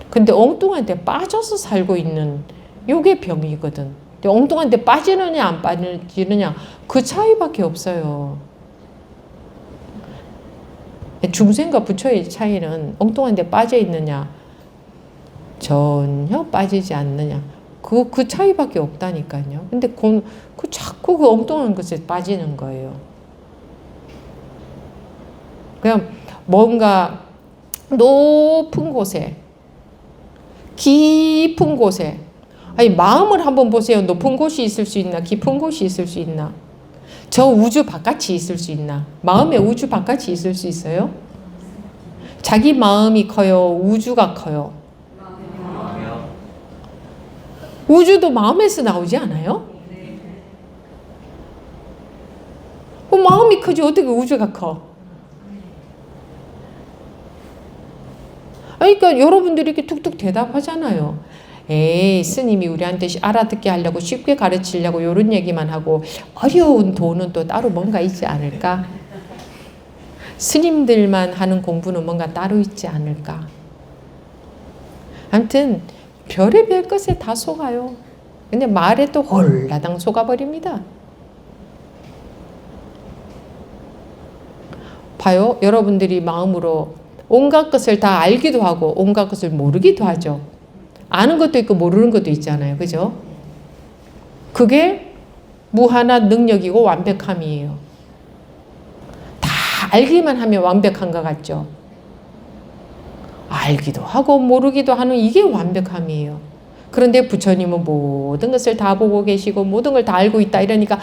근데 엉뚱한 데 빠져서 살고 있는 요게 병이거든. 근데 엉뚱한 데 빠지느냐 안 빠지느냐 그 차이밖에 없어요. 중생과 부처의 차이는 엉뚱한 데 빠져 있느냐 전혀 빠지지 않느냐 그 차이밖에 없다니까요. 근데 자꾸 그 엉뚱한 것에 빠지는 거예요. 그냥 뭔가 높은 곳에 깊은 곳에 아니 마음을 한번 보세요. 높은 곳이 있을 수 있나 깊은 곳이 있을 수 있나 저 우주 바깥이 있을 수 있나 마음의 우주 바깥이 있을 수 있어요? 자기 마음이 커요? 우주가 커요? 우주도 마음에서 나오지 않아요? 마음이 크지 어떻게 우주가 커? 그러니까 여러분들이 이렇게 툭툭 대답하잖아요. 에이 스님이 우리한테 알아듣게 하려고 쉽게 가르치려고 이런 얘기만 하고 어려운 도는 또 따로 뭔가 있지 않을까? 스님들만 하는 공부는 뭔가 따로 있지 않을까? 아무튼 별의별 것에 다 속아요. 근데 말에 또 홀라당 속아버립니다. 봐요. 여러분들이 마음으로 온갖 것을 다 알기도 하고 온갖 것을 모르기도 하죠. 아는 것도 있고 모르는 것도 있잖아요. 그죠? 그게 무한한 능력이고 완벽함이에요. 다 알기만 하면 완벽한 것 같죠? 알기도 하고 모르기도 하는 이게 완벽함이에요. 그런데 부처님은 모든 것을 다 보고 계시고 모든 걸 다 알고 있다 이러니까 야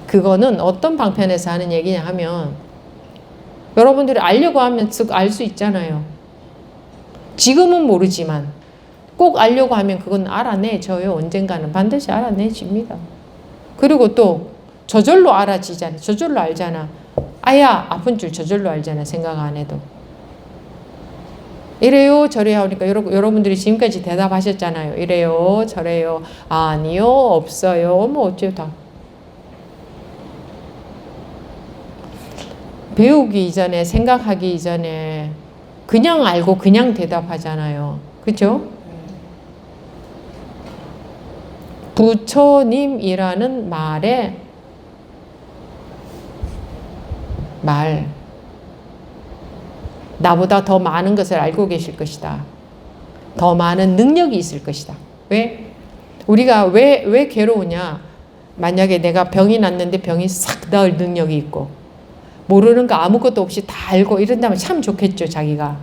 그거는 어떤 방편에서 하는 얘기냐 하면 여러분들이 알려고 하면 즉 알 수 있잖아요. 지금은 모르지만 꼭 알려고 하면 그건 알아내져요. 언젠가는 반드시 알아내집니다. 그리고 또 저절로 알아지잖아. 저절로 알잖아. 아야 아픈 줄 저절로 알잖아. 생각 안 해도. 이래요 저래요 하니까 여러분들이 지금까지 대답하셨잖아요. 이래요 저래요 아니요 없어요 뭐 어째요 다. 배우기 이전에 생각하기 이전에 그냥 알고 그냥 대답하잖아요. 그렇죠? 부처님이라는 말에 나보다 더 많은 것을 알고 계실 것이다. 더 많은 능력이 있을 것이다. 왜? 우리가 왜 괴로우냐? 만약에 내가 병이 났는데 병이 싹 나을 능력이 있고 모르는 거 아무것도 없이 다 알고 이런다면 참 좋겠죠. 자기가.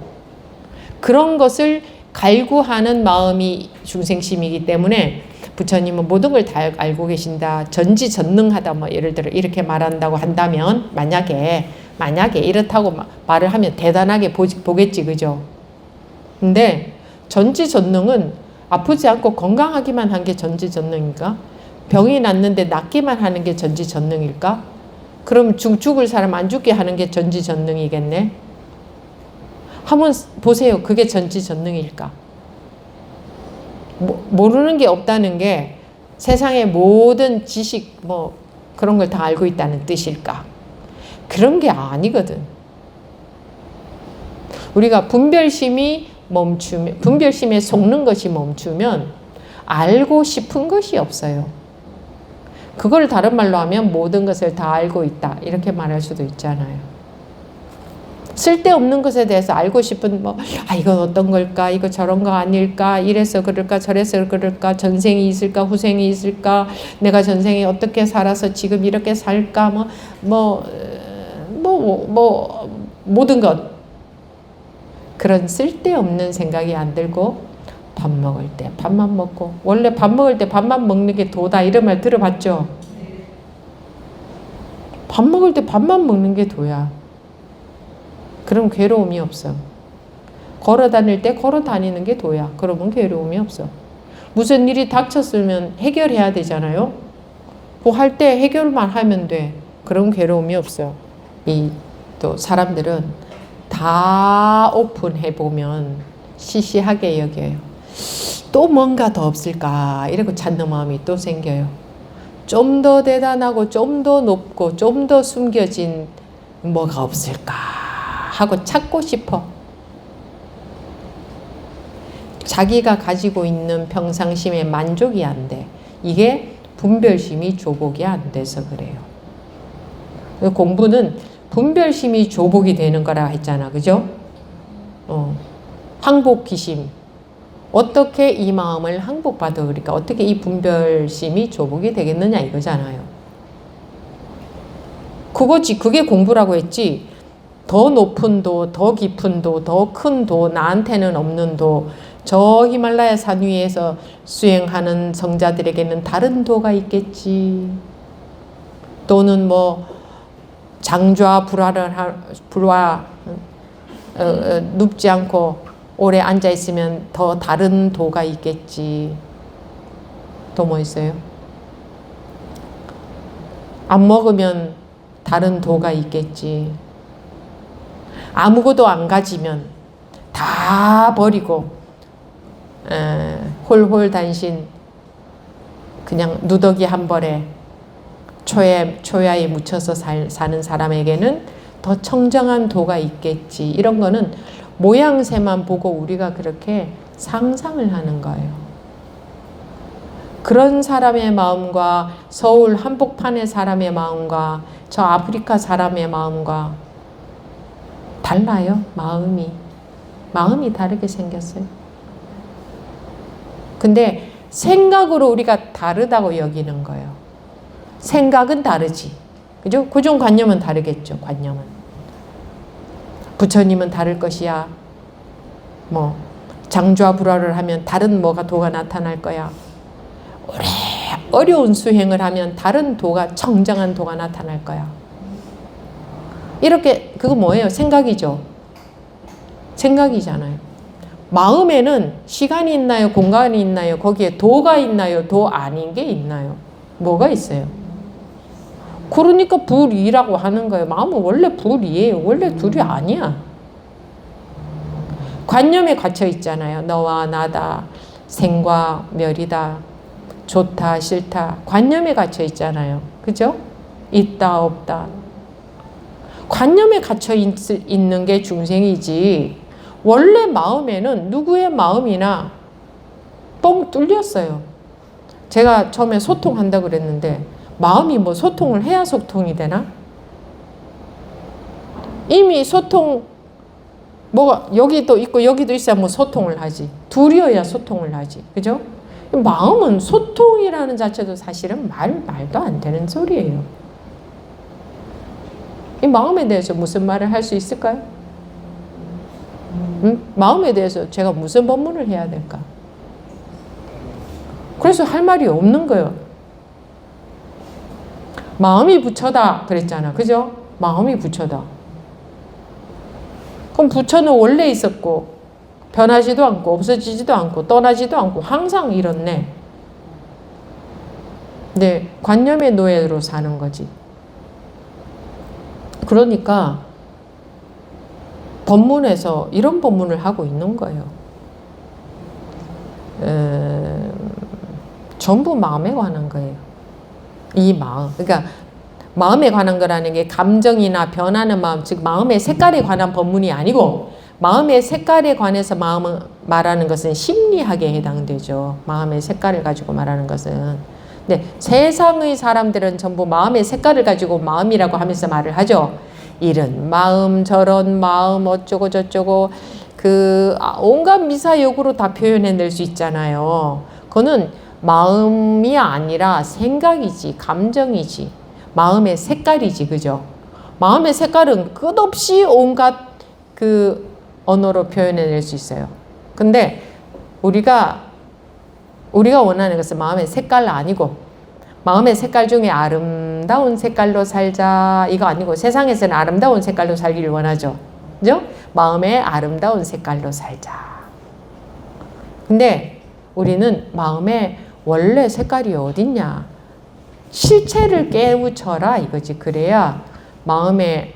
그런 것을 갈구하는 마음이 중생심이기 때문에 부처님은 모든 걸 다 알고 계신다. 전지전능하다. 뭐 예를 들어 이렇게 말한다고 한다면 만약에 이렇다고 말을 하면 대단하게 보겠지. 그죠? 근데 전지전능은 아프지 않고 건강하기만 한 게 전지전능일까? 병이 났는데 낫기만 하는 게 전지전능일까? 그럼 죽을 사람 안 죽게 하는 게 전지전능이겠네? 한번 보세요. 그게 전지전능일까? 모르는 게 없다는 게 세상의 모든 지식 뭐 그런 걸 다 알고 있다는 뜻일까? 그런 게 아니거든. 우리가 분별심에 속는 것이 멈추면 알고 싶은 것이 없어요. 그걸 다른 말로 하면 모든 것을 다 알고 있다. 이렇게 말할 수도 있잖아요. 쓸데없는 것에 대해서 알고 싶은 이건 어떤 걸까? 이거 저런 거 아닐까? 이래서 그럴까? 저래서 그럴까? 전생이 있을까? 후생이 있을까? 내가 전생에 어떻게 살아서 지금 이렇게 살까? 모든 것. 그런 쓸데없는 생각이 안 들고 밥 먹을 때 밥만 먹고 원래 밥 먹을 때 밥만 먹는 게 도다 이런 말 들어봤죠? 밥 먹을 때 밥만 먹는 게 도야. 그럼 괴로움이 없어. 걸어 다닐 때 걸어 다니는 게 도야. 그러면 괴로움이 없어. 무슨 일이 닥쳤으면 해결해야 되잖아요. 그 할 때 해결만 하면 돼. 그럼 괴로움이 없어. 이 또 사람들은 다 오픈해 보면 시시하게 여겨요. 또 뭔가 더 없을까 이러고 찾는 마음이 또 생겨요. 좀 더 대단하고 좀 더 높고 좀 더 숨겨진 뭐가 없을까 하고 찾고 싶어. 자기가 가지고 있는 평상심에 만족이 안 돼. 이게 분별심이 조복이 안 돼서 그래요. 공부는 분별심이 조복이 되는 거라 했잖아. 그죠? 항복기심. 어떻게 이 마음을 항복받아 그러니까 어떻게 이 분별심이 조복이 되겠느냐 이거잖아요. 그거지. 그게 공부라고 했지. 더 높은 도, 더 깊은 도, 더 큰 도, 나한테는 없는 도, 저 히말라야 산 위에서 수행하는 성자들에게는 다른 도가 있겠지. 또는 뭐 장좌 불화 눕지 않고 오래 앉아 있으면 더 다른 도가 있겠지. 또 뭐 있어요? 안 먹으면 다른 도가 있겠지. 아무것도 안 가지면 다 버리고 홀홀단신 그냥 누더기 한 벌에 초야에 묻혀서 사는 사람에게는 더 청정한 도가 있겠지. 이런 거는 모양새만 보고 우리가 그렇게 상상을 하는 거예요. 그런 사람의 마음과 서울 한복판의 사람의 마음과 저 아프리카 사람의 마음과 달라요. 마음이 다르게 생겼어요. 근데 생각으로 우리가 다르다고 여기는 거예요. 생각은 다르지. 그죠? 고정관념은 다르겠죠. 관념은. 부처님은 다를 것이야. 뭐 장좌불화를 하면 다른 뭐가 도가 나타날 거야. 어려운 수행을 하면 다른 도가 청정한 도가 나타날 거야. 이렇게 그거 뭐예요? 생각이죠. 생각이잖아요. 마음에는 시간이 있나요? 공간이 있나요? 거기에 도가 있나요? 도 아닌 게 있나요? 뭐가 있어요? 그러니까 불이라고 하는 거예요. 마음은 원래 불이에요. 원래 둘이 아니야. 관념에 갇혀 있잖아요. 너와 나다, 생과 멸이다, 좋다, 싫다. 관념에 갇혀 있잖아요. 그죠? 있다, 없다. 관념에 갇혀 있는 게 중생이지. 원래 마음에는 누구의 마음이나 뻥 뚫렸어요. 제가 처음에 소통한다고 그랬는데 마음이 뭐 소통을 해야 소통이 되나? 이미 소통 뭐가 여기도 있고 여기도 있어야 뭐 소통을 하지. 둘이어야 소통을 하지. 그죠? 마음은 소통이라는 자체도 사실은 말도 안 되는 소리예요. 이 마음에 대해서 무슨 말을 할 수 있을까요? 마음에 대해서 제가 무슨 법문을 해야 될까? 그래서 할 말이 없는 거예요. 마음이 부처다 그랬잖아. 그죠? 마음이 부처다. 그럼 부처는 원래 있었고 변하지도 않고 없어지지도 않고 떠나지도 않고 항상 이렇네. 네, 관념의 노예로 사는 거지. 그러니까 법문에서 이런 법문을 하고 있는 거예요. 전부 마음에 관한 거예요. 이 마음, 그러니까 마음에 관한 거라는 게 감정이나 변하는 마음, 즉 마음의 색깔에 관한 법문이 아니고 마음의 색깔에 관해서 마음을 말하는 것은 심리학에 해당되죠. 마음의 색깔을 가지고 말하는 것은. 근데 세상의 사람들은 전부 마음의 색깔을 가지고 마음이라고 하면서 말을 하죠. 이런 마음, 저런 마음, 어쩌고 저쩌고 온갖 미사역으로 다 표현해낼 수 있잖아요. 그거는 마음이 아니라 생각이지, 감정이지, 마음의 색깔이지, 그죠? 마음의 색깔은 끝없이 온갖 언어로 표현해낼 수 있어요. 근데 우리가 원하는 것은 마음의 색깔 아니고 마음의 색깔 중에 아름다운 색깔로 살자 이거 아니고 세상에서는 아름다운 색깔로 살기를 원하죠. 그죠? 마음의 아름다운 색깔로 살자. 근데 우리는 마음의 원래 색깔이 어딨냐? 실체를 깨우쳐라 이거지. 그래야 마음의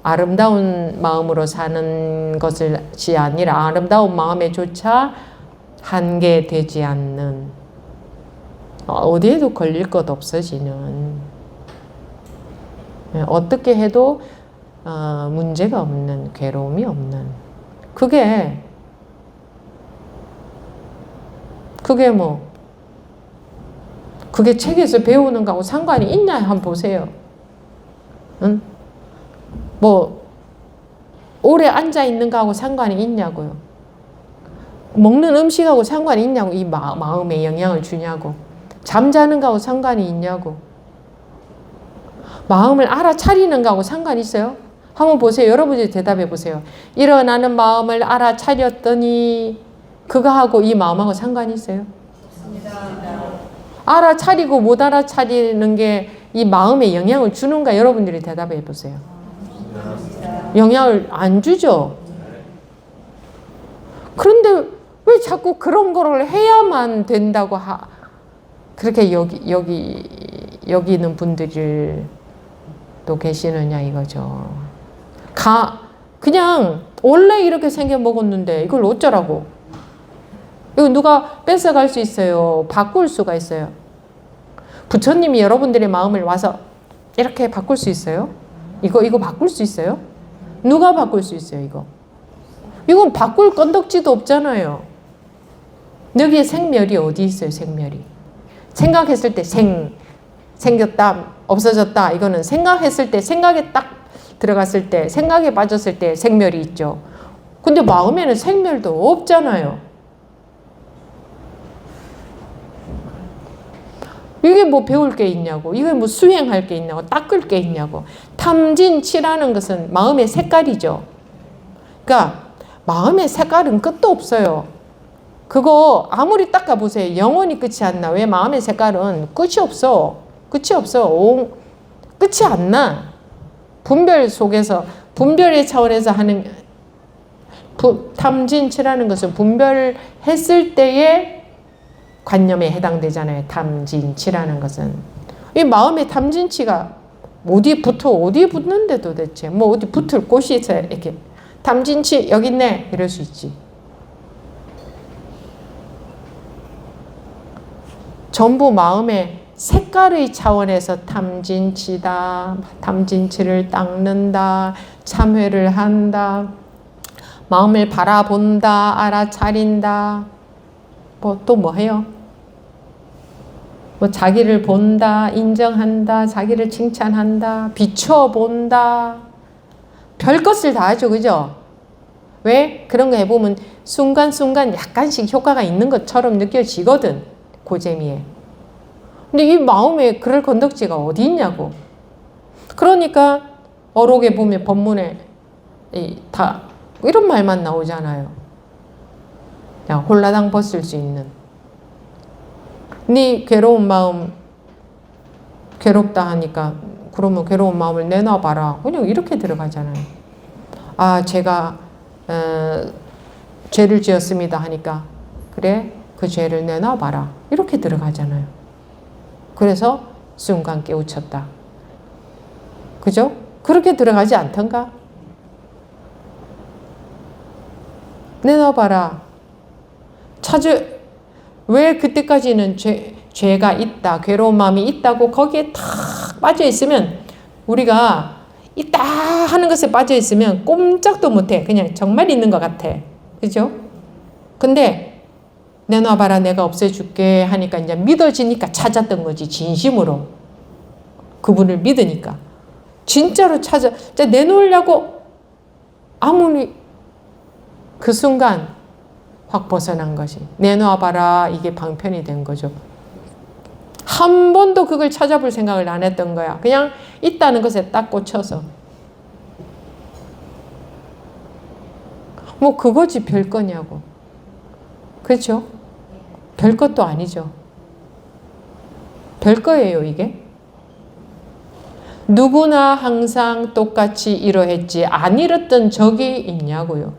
아름다운 마음으로 사는 것이 아니라 아름다운 마음에 조차 한계되지 않는 어디에도 걸릴 것 없어지는 어떻게 해도 문제가 없는 괴로움이 없는 그게 그게 책에서 배우는 거하고 상관이 있냐 한번 보세요. 응? 뭐 오래 앉아 있는 거하고 상관이 있냐고요. 먹는 음식하고 상관이 있냐고. 이 마음에 영향을 주냐고. 잠자는 거하고 상관이 있냐고. 마음을 알아차리는 거하고 상관이 있어요? 한번 보세요. 여러분이 대답해 보세요. 일어나는 마음을 알아차렸더니 그거하고 이 마음하고 상관이 있어요? 알아차리고 못 알아차리는 게 이 마음에 영향을 주는가? 여러분들이 대답해 보세요. 영향을 안 주죠. 그런데 왜 자꾸 그런 거를 해야만 된다고 그렇게 여기는 분들이 또 계시느냐 이거죠. 그냥 원래 이렇게 생겨 먹었는데 이걸 어쩌라고? 이거 누가 뺏어갈 수 있어요. 바꿀 수가 있어요. 부처님이 여러분들의 마음을 와서 이렇게 바꿀 수 있어요? 이거 바꿀 수 있어요? 누가 바꿀 수 있어요, 이거? 이건 바꿀 건덕지도 없잖아요. 여기에 생멸이 어디 있어요, 생멸이? 생각했을 때 생겼다, 없어졌다. 이거는 생각했을 때, 생각에 딱 들어갔을 때, 생각에 빠졌을 때 생멸이 있죠. 근데 마음에는 생멸도 없잖아요. 이게 뭐 배울 게 있냐고. 이게 뭐 수행할 게 있냐고. 닦을 게 있냐고. 탐진치라는 것은 마음의 색깔이죠. 그러니까 마음의 색깔은 끝도 없어요. 그거 아무리 닦아보세요. 영원히 끝이 안 나. 왜? 마음의 색깔은 끝이 없어. 끝이 없어. 끝이 안 나. 분별 속에서, 분별의 차원에서 하는 탐진치라는 것은 분별했을 때의 관념에 해당되잖아요. 탐진치라는 것은. 이 마음의 탐진치가 어디 붙는데 도대체. 뭐 어디 붙을 곳이 있어야 이렇게. 탐진치 여기 있네. 이럴 수 있지. 전부 마음의 색깔의 차원에서 탐진치다. 탐진치를 닦는다. 참회를 한다. 마음을 바라본다. 알아차린다. 또 뭐 해요? 뭐 자기를 본다, 인정한다, 자기를 칭찬한다, 비춰본다. 별것을 다 하죠. 그죠? 왜? 그런 거 해보면 순간순간 약간씩 효과가 있는 것처럼 느껴지거든. 고재미에. 근데 이 마음에 그럴 건덕지가 어디 있냐고. 그러니까 어록에 보면 법문에 다 이런 말만 나오잖아요. 야, 홀라당 벗을 수 있는. 네 괴로운 마음 괴롭다 하니까 그러면 괴로운 마음을 내놔봐라. 그냥 이렇게 들어가잖아요. 아, 제가 죄를 지었습니다 하니까 그래? 그 죄를 내놔봐라. 이렇게 들어가잖아요. 그래서 순간 깨우쳤다. 그죠? 그렇게 들어가지 않던가? 내놔봐라. 왜 그때까지는 죄가 있다, 괴로운 마음이 있다고 거기에 탁 빠져 있으면 우리가 있다 하는 것에 빠져 있으면 꼼짝도 못해. 그냥 정말 있는 것 같아. 그죠? 근데 내놔봐라 내가 없애줄게 하니까 이제 믿어지니까 찾았던 거지. 진심으로. 그분을 믿으니까. 진짜로 내놓으려고 아무리 그 순간 확 벗어난 것이. 내놔봐라 이게 방편이 된 거죠. 한 번도 그걸 찾아볼 생각을 안 했던 거야. 그냥 있다는 것에 딱 꽂혀서. 뭐 그거지 별거냐고. 그렇죠? 별것도 아니죠. 될 거예요, 이게. 누구나 항상 똑같이 이러했지 안 이랬던 적이 있냐고요.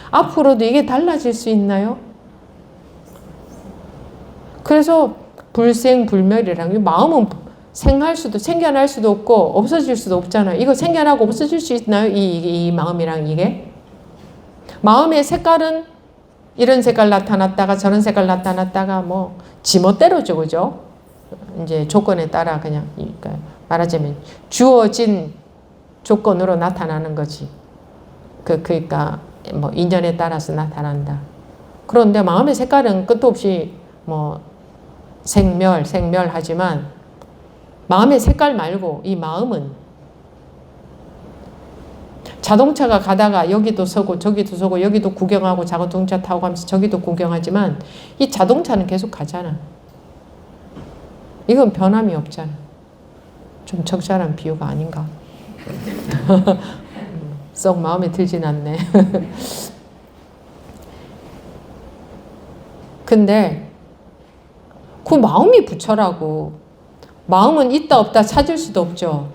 앞으로도 이게 달라질 수 있나요? 그래서 불생불멸이라는 게 마음은 생겨날 수도 없고 없어질 수도 없잖아요. 이거 생겨나고 없어질 수 있나요? 이 마음이랑 이게? 마음의 색깔은 이런 색깔 나타났다가 저런 색깔 나타났다가 뭐 지멋대로죠, 그죠? 이제 조건에 따라 그냥 그러니까 말하자면 주어진 조건으로 나타나는 거지. 그러니까 뭐 인연에 따라서 나타난다. 그런데 마음의 색깔은 끝도 없이 뭐 생멸하지만 마음의 색깔 말고 이 마음은 자동차가 가다가 여기도 서고 저기도 서고 여기도 구경하고 자동차 타고 가면서 저기도 구경하지만 이 자동차는 계속 가잖아. 이건 변함이 없잖아. 좀 적절한 비유가 아닌가? 썩 마음에 들진 않네. 근데 그 마음이 부처라고. 마음은 있다 없다 찾을 수도 없죠.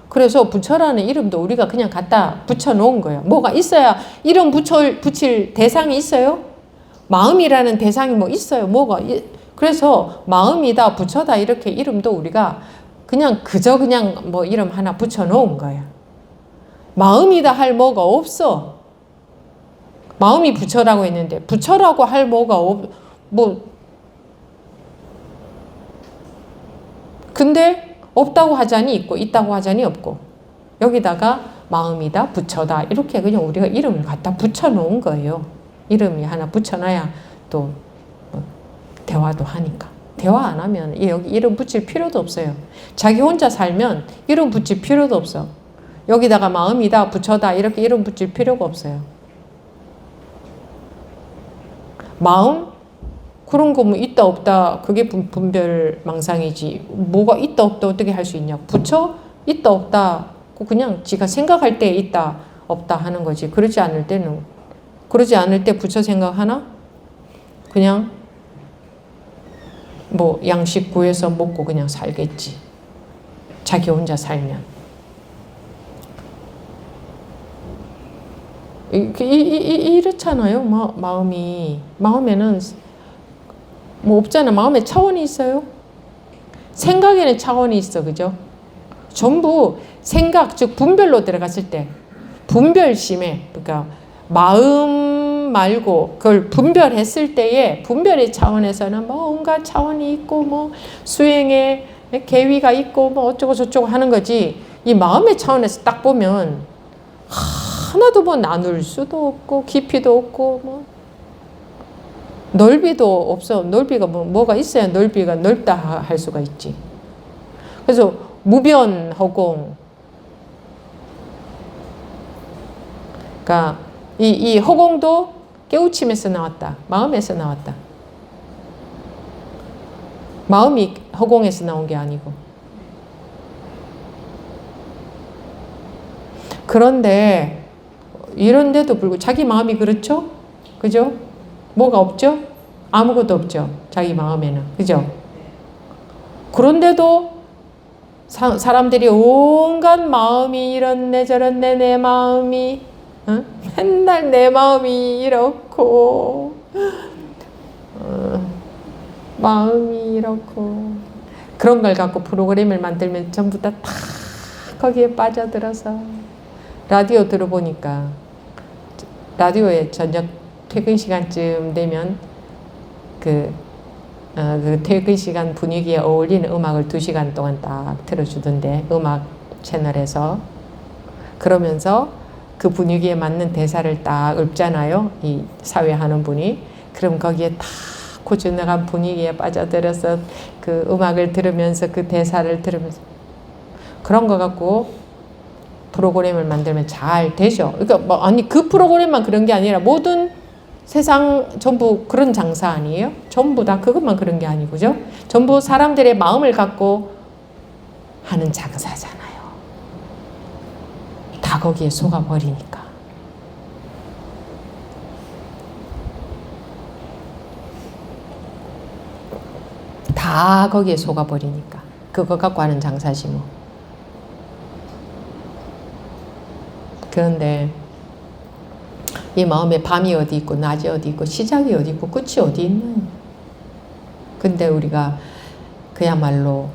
그래서 부처라는 이름도 우리가 그냥 갖다 붙여놓은 거예요. 뭐가 있어야 이름 붙일 대상이 있어요? 마음이라는 대상이 뭐 있어요? 뭐가? 그래서 마음이다 부처다 이렇게 이름도 우리가 그냥 그냥 뭐 이름 하나 붙여놓은 거예요. 마음이다 할 뭐가 없어. 마음이 부처라고 했는데 부처라고 할 뭐가 근데 없다고 하자니 있고 있다고 하자니 없고 여기다가 마음이다 부처다 이렇게 그냥 우리가 이름을 갖다 붙여놓은 거예요. 이름이 하나 붙여놔야 또 대화도 하니까. 대화 안 하면 여기 이름 붙일 필요도 없어요. 자기 혼자 살면 이름 붙일 필요도 없어. 여기다가 마음이다 부처다 이렇게 이름 붙일 필요가 없어요. 마음? 그런 거 뭐 있다 없다 그게 분별망상이지. 뭐가 있다 없다 어떻게 할 수 있냐. 부처? 있다 없다 그냥 지가 생각할 때 있다 없다 하는 거지. 그러지 않을 때 부처 생각하나? 그냥 뭐 양식 구해서 먹고 그냥 살겠지. 자기 혼자 살면. 이렇잖아요. 마음에는 뭐 없잖아. 마음에 차원이 있어요. 생각에는 차원이 있어. 그죠? 전부 생각, 즉 분별로 들어갔을 때 분별심에 그러니까 마음 말고 그걸 분별했을 때에 분별의 차원에서는 뭐 온갖 차원이 있고 뭐 수행의 계위가 있고 뭐 어쩌고 저쩌고 하는 거지. 이 마음의 차원에서 딱 보면 하나도 뭐 나눌 수도 없고 깊이도 없고 뭐 넓이도 없어. 넓이가 뭐가 있어야 넓이가 넓다 할 수가 있지. 그래서 무변 허공. 그러니까 이 허공도 깨우침에서 나왔다. 마음에서 나왔다. 마음이 허공에서 나온 게 아니고. 그런데 이런데도 불구하고 자기 마음이 그렇죠? 그죠? 뭐가 없죠? 아무것도 없죠. 자기 마음에는. 그죠? 그런데도 사람들이 온갖 마음이 이렇네 저렇네 내 마음이 맨날 내 마음이 이렇고 마음이 이렇고 그런 걸 갖고 프로그램을 만들면 전부 다 거기에 빠져들어서 라디오 들어보니까 라디오에 저녁 퇴근 시간쯤 되면 그 퇴근 시간 분위기에 어울리는 음악을 2시간 동안 딱 틀어주던데 음악 채널에서 그러면서 그 분위기에 맞는 대사를 딱 읊잖아요. 이 사회 하는 분이. 그럼 거기에 딱 고즈넉한 분위기에 빠져들어서 그 음악을 들으면서 그 대사를 들으면서 그런 거 갖고 프로그램을 만들면 잘 되죠. 그러니까 뭐 아니 그 프로그램만 그런 게 아니라 모든 세상 전부 그런 장사 아니에요? 전부 다 그것만 그런 게 아니고, 그죠? 전부 사람들의 마음을 갖고 하는 장사잖아요. 다 거기에 속아버리니까. 다 다 거기에 속아버리니까. 그거 갖고 하는 장사지 뭐. 그런데 이 마음에 밤이 어디 있고 낮이 어디 있고 시작이 어디 있고 끝이 어디 있나요? 근데 우리가 그야말로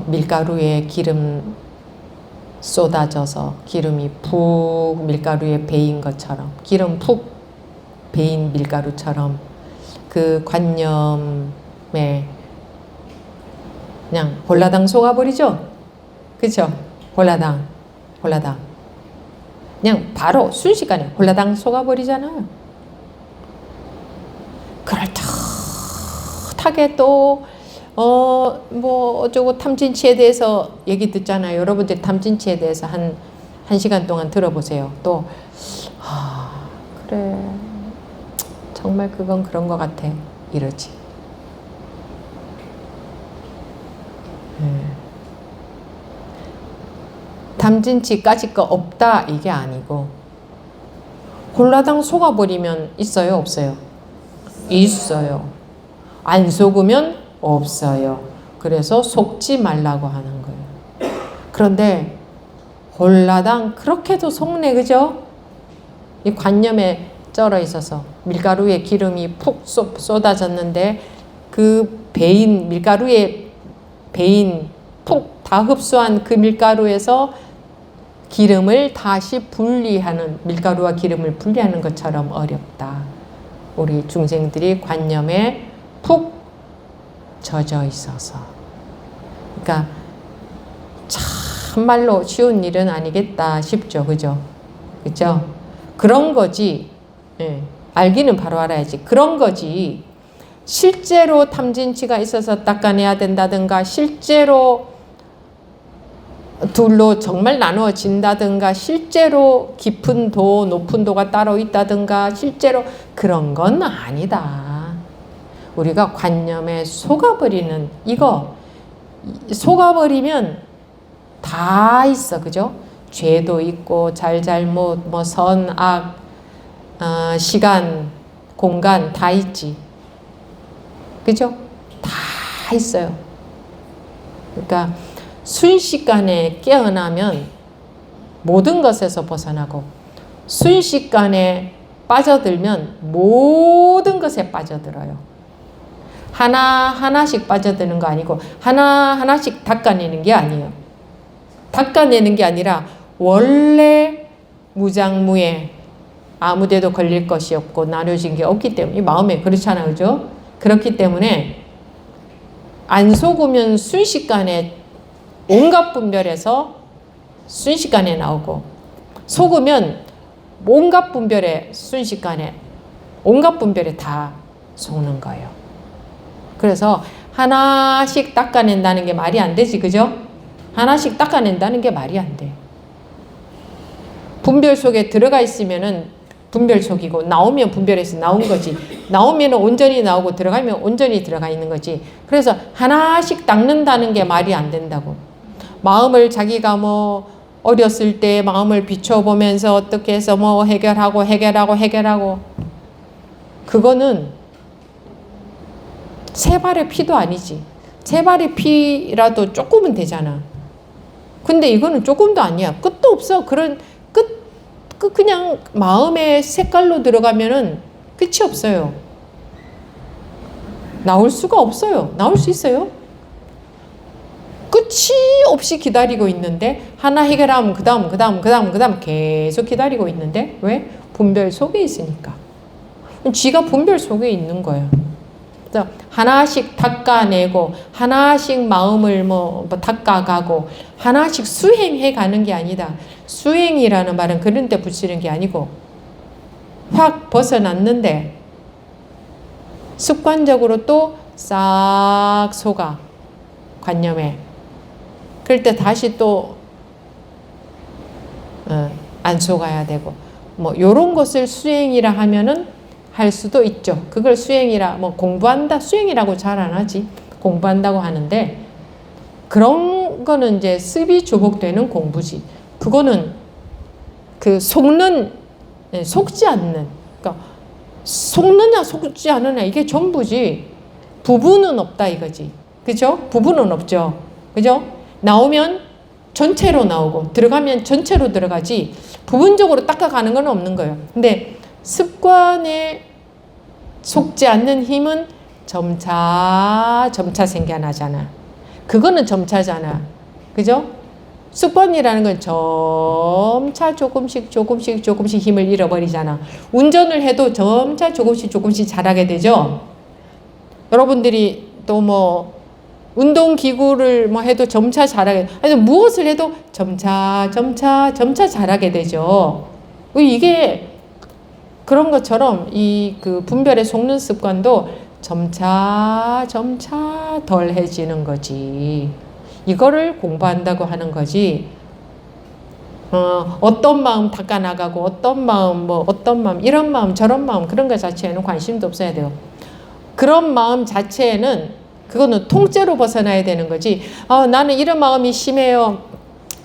밀가루에 기름 쏟아져서 기름이 푹 밀가루에 배인 것처럼, 기름 푹 배인 밀가루처럼 그 관념에 그냥 홀라당 속아버리죠? 그죠? 홀라당 그냥 바로 순식간에 홀라당 속아버리잖아요. 그럴듯하게 또 뭐 어쩌고 탐진치에 대해서 얘기 듣잖아요. 여러분들 탐진치에 대해서 한 시간 동안 들어보세요. 또 그래 정말 그건 그런 것 같아 이러지. 탐진치까지 거 없다 이게 아니고 홀라당 속아버리면 있어요 없어요? 있어요. 안 속으면 없어요. 그래서 속지 말라고 하는 거예요. 그런데 홀라당 그렇게도 속네 그죠? 이 관념에 쩔어 있어서 밀가루에 기름이 푹 쏟아졌는데 그 배인 밀가루에 배인 푹 다 흡수한 그 밀가루에서 기름을 다시 분리하는, 밀가루와 기름을 분리하는 것처럼 어렵다. 우리 중생들이 관념에 푹 젖어 있어서. 그러니까 참말로 쉬운 일은 아니겠다 싶죠. 그죠? 그죠? 그런 거지. 예, 알기는 바로 알아야지. 그런 거지. 실제로 탐진치가 있어서 닦아내야 된다든가, 실제로 둘로 정말 나누어진다든가, 실제로 깊은 도, 높은 도가 따로 있다든가, 실제로 그런 건 아니다. 우리가 관념에 속아버리는 이거, 속아버리면 다 있어. 그죠? 죄도 있고 잘잘못, 뭐 선악, 시간, 공간 다 있지. 그죠? 다 있어요. 그러니까 순식간에 깨어나면 모든 것에서 벗어나고, 순식간에 빠져들면 모든 것에 빠져들어요. 하나하나씩 빠져드는 거 아니고 하나하나씩 닦아내는 게 아니에요. 닦아내는 게 아니라 원래 무장무예 아무데도 걸릴 것이 없고 나눠진 게 없기 때문에, 이 마음에 그렇잖아요. 그죠? 그렇기 때문에 안 속으면 순식간에 온갖 분별에서 순식간에 나오고, 속으면 온갖 분별에 순식간에 온갖 분별에 다 속는 거예요. 그래서 하나씩 닦아낸다는 게 말이 안 되지. 그죠? 하나씩 닦아낸다는 게 말이 안 돼. 분별 속에 들어가 있으면은 분별 속이고, 나오면 분별에서 나온 거지. 나오면 온전히 나오고 들어가면 온전히 들어가 있는 거지. 그래서 하나씩 닦는다는 게 말이 안 된다고. 마음을 자기가 뭐 어렸을 때 마음을 비춰보면서 어떻게 해서 뭐 해결하고 그거는 세 발의 피도 아니지. 세 발의 피라도 조금은 되잖아. 근데 이거는 조금도 아니야. 끝도 없어. 그냥 마음의 색깔로 들어가면은 끝이 없어요. 나올 수가 없어요. 나올 수 있어요? 끝이 없이 기다리고 있는데, 하나 해결하면 그 다음 계속 기다리고 있는데, 왜? 분별 속에 있으니까. 지가 분별 속에 있는 거예요. 그래서 하나씩 닦아내고, 하나씩 마음을 뭐 닦아가고, 하나씩 수행해 가는 게 아니다. 수행이라는 말은 그런 데 붙이는 게 아니고, 확 벗어났는데 습관적으로 또 싹 속아, 관념에. 그럴 때 다시 또 안 속아야 되고, 뭐 요런 것을 수행이라 하면은 할 수도 있죠. 그걸 수행이라, 뭐 공부한다, 수행이라고 잘 안 하지. 공부한다고 하는데, 그런 거는 이제 습이 조복되는 공부지. 그거는 그 속지 않는, 그러니까 속느냐 속지 않느냐 이게 전부지. 부분은 없다 이거지. 그죠? 부분은 없죠. 그죠? 나오면 전체로 나오고 들어가면 전체로 들어가지 부분적으로 닦아가는 건 없는 거예요. 근데 습관에 속지 않는 힘은 점차 생겨나잖아. 그거는 점차잖아. 그죠? 습관이라는 건 점차 조금씩 힘을 잃어버리잖아. 운전을 해도 점차 조금씩 잘하게 되죠. 여러분들이 또 뭐 운동기구를 뭐 해도 점차 잘하게, 아니 무엇을 해도 점차 잘하게 되죠. 이게 그런 것처럼 이 그 분별에 속는 습관도 점차 덜해지는 거지. 이거를 공부한다고 하는 거지. 어떤 마음 닦아나가고 어떤 마음 이런 마음 저런 마음 그런 것 자체에는 관심도 없어야 돼요. 그런 마음 자체에는 그거는 통째로 벗어나야 되는 거지. 나는 이런 마음이 심해요.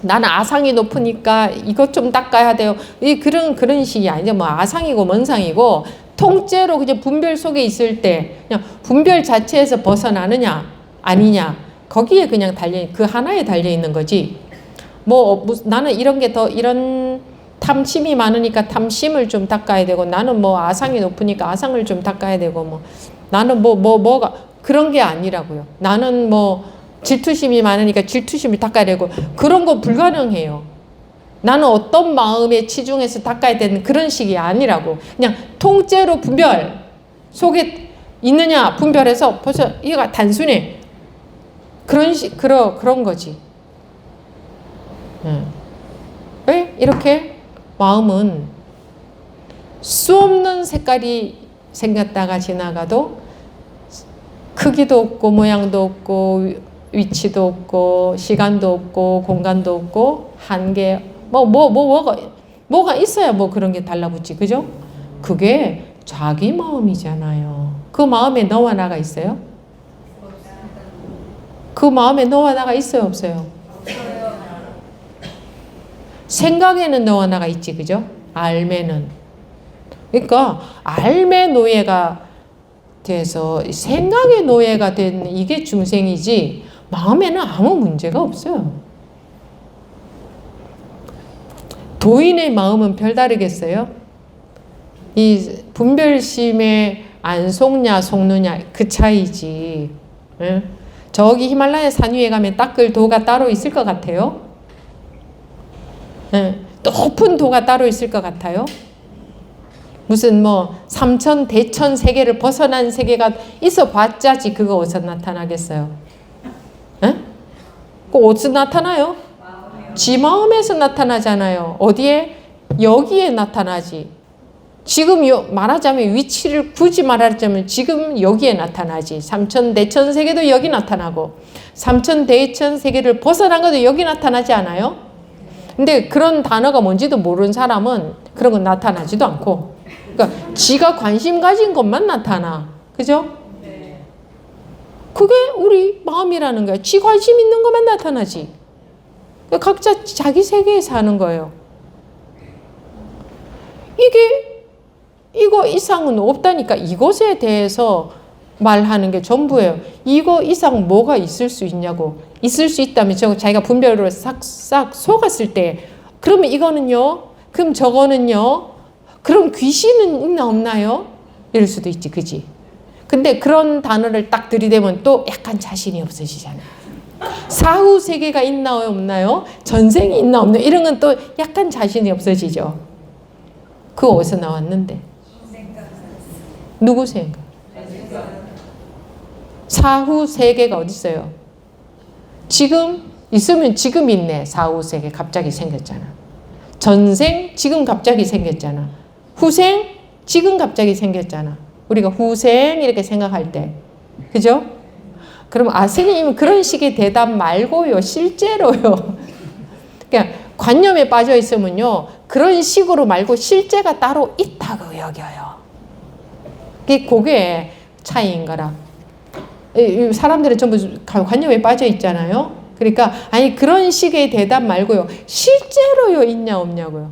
나는 아상이 높으니까 이것 좀 닦아야 돼요. 그런 식이 아니죠. 뭐 아상이고 뭔상이고 통째로 그냥 분별 속에 있을 때 그냥 분별 자체에서 벗어나느냐 아니냐 거기에 그냥 그 하나에 달려 있는 거지. 나는 이런 탐심이 많으니까 탐심을 좀 닦아야 되고 나는 뭐 아상이 높으니까 아상을 좀 닦아야 되고 뭐 나는 뭐가 그런 게 아니라고요. 나는 뭐 질투심이 많으니까 질투심을 닦아야 되고 그런 거 불가능해요. 나는 어떤 마음에 치중해서 닦아야 되는 그런 식이 아니라고. 그냥 통째로 분별 속에 있느냐 분별해서 벌써 이거 단순해. 그런 거지. 왜 이렇게 마음은 수 없는 색깔이 생겼다가 지나가도 크기도 없고 모양도 없고 위치도 없고 시간도 없고 공간도 없고 한계 뭐가 있어야 뭐 그런 게 달라붙지. 그죠? 그게 자기 마음이잖아요. 그 마음에 너와 나가 있어요? 그 마음에 너와 나가 있어요 없어요? 생각에는 너와 나가 있지. 그죠? 알매는. 그러니까 알매 노예가 돼서 생각의 노예가 된 이게 중생이지 마음에는 아무 문제가 없어요. 도인의 마음은 별다르겠어요? 이 분별심에 안 속냐 속느냐 그 차이지. 응? 저기 히말라야 산 위에 가면 닦을 도가 따로 있을 것 같아요? 응? 높은 도가 따로 있을 것 같아요? 무슨 뭐 삼천 대천 세계를 벗어난 세계가 있어 봤자지 그거 어디서 나타나겠어요? 에? 그거 어디서 나타나요? 지 마음에서 나타나잖아요. 어디에? 여기에 나타나지. 지금 말하자면 위치를 굳이 말하자면 지금 여기에 나타나지. 삼천 대천 세계도 여기 나타나고 삼천 대천 세계를 벗어난 것도 여기 나타나지 않아요? 근데 그런 단어가 뭔지도 모르는 사람은 그런 건 나타나지도 않고 그러니까 지가 관심 가진 것만 나타나. 그죠? 네. 그게 우리 마음이라는 거야. 지 관심 있는 것만 나타나지. 각자 자기 세계에 사는 거예요. 이거 이상은 없다니까. 이것에 대해서 말하는 게 전부예요. 이거 이상 뭐가 있을 수 있냐고. 있을 수 있다면 자기가 분별로 싹 속았을 때 그러면 이거는요. 그럼 저거는요. 그럼 귀신은 있나 없나요? 이럴 수도 있지. 그지? 근데 그런 단어를 딱 들이대면 또 약간 자신이 없으시잖아요. 사후 세계가 있나 없나요? 전생이 있나 없나요? 이런 건 또 약간 자신이 없어지죠. 그거 어디서 나왔는데? 누구 생각? 사후 세계가 어디 있어요? 지금 있으면 지금 있네. 사후 세계 갑자기 생겼잖아. 전생 지금 갑자기 생겼잖아. 후생 지금 갑자기 생겼잖아. 우리가 후생 이렇게 생각할 때. 그죠? 그럼 선생님 그런 식의 대답 말고요. 실제로요. 그냥 관념에 빠져 있으면요. 그런 식으로 말고 실제가 따로 있다고 여겨요. 그게 차이인 거라. 사람들은 전부 관념에 빠져 있잖아요. 그러니까 아니 그런 식의 대답 말고요. 실제로요 있냐 없냐고요.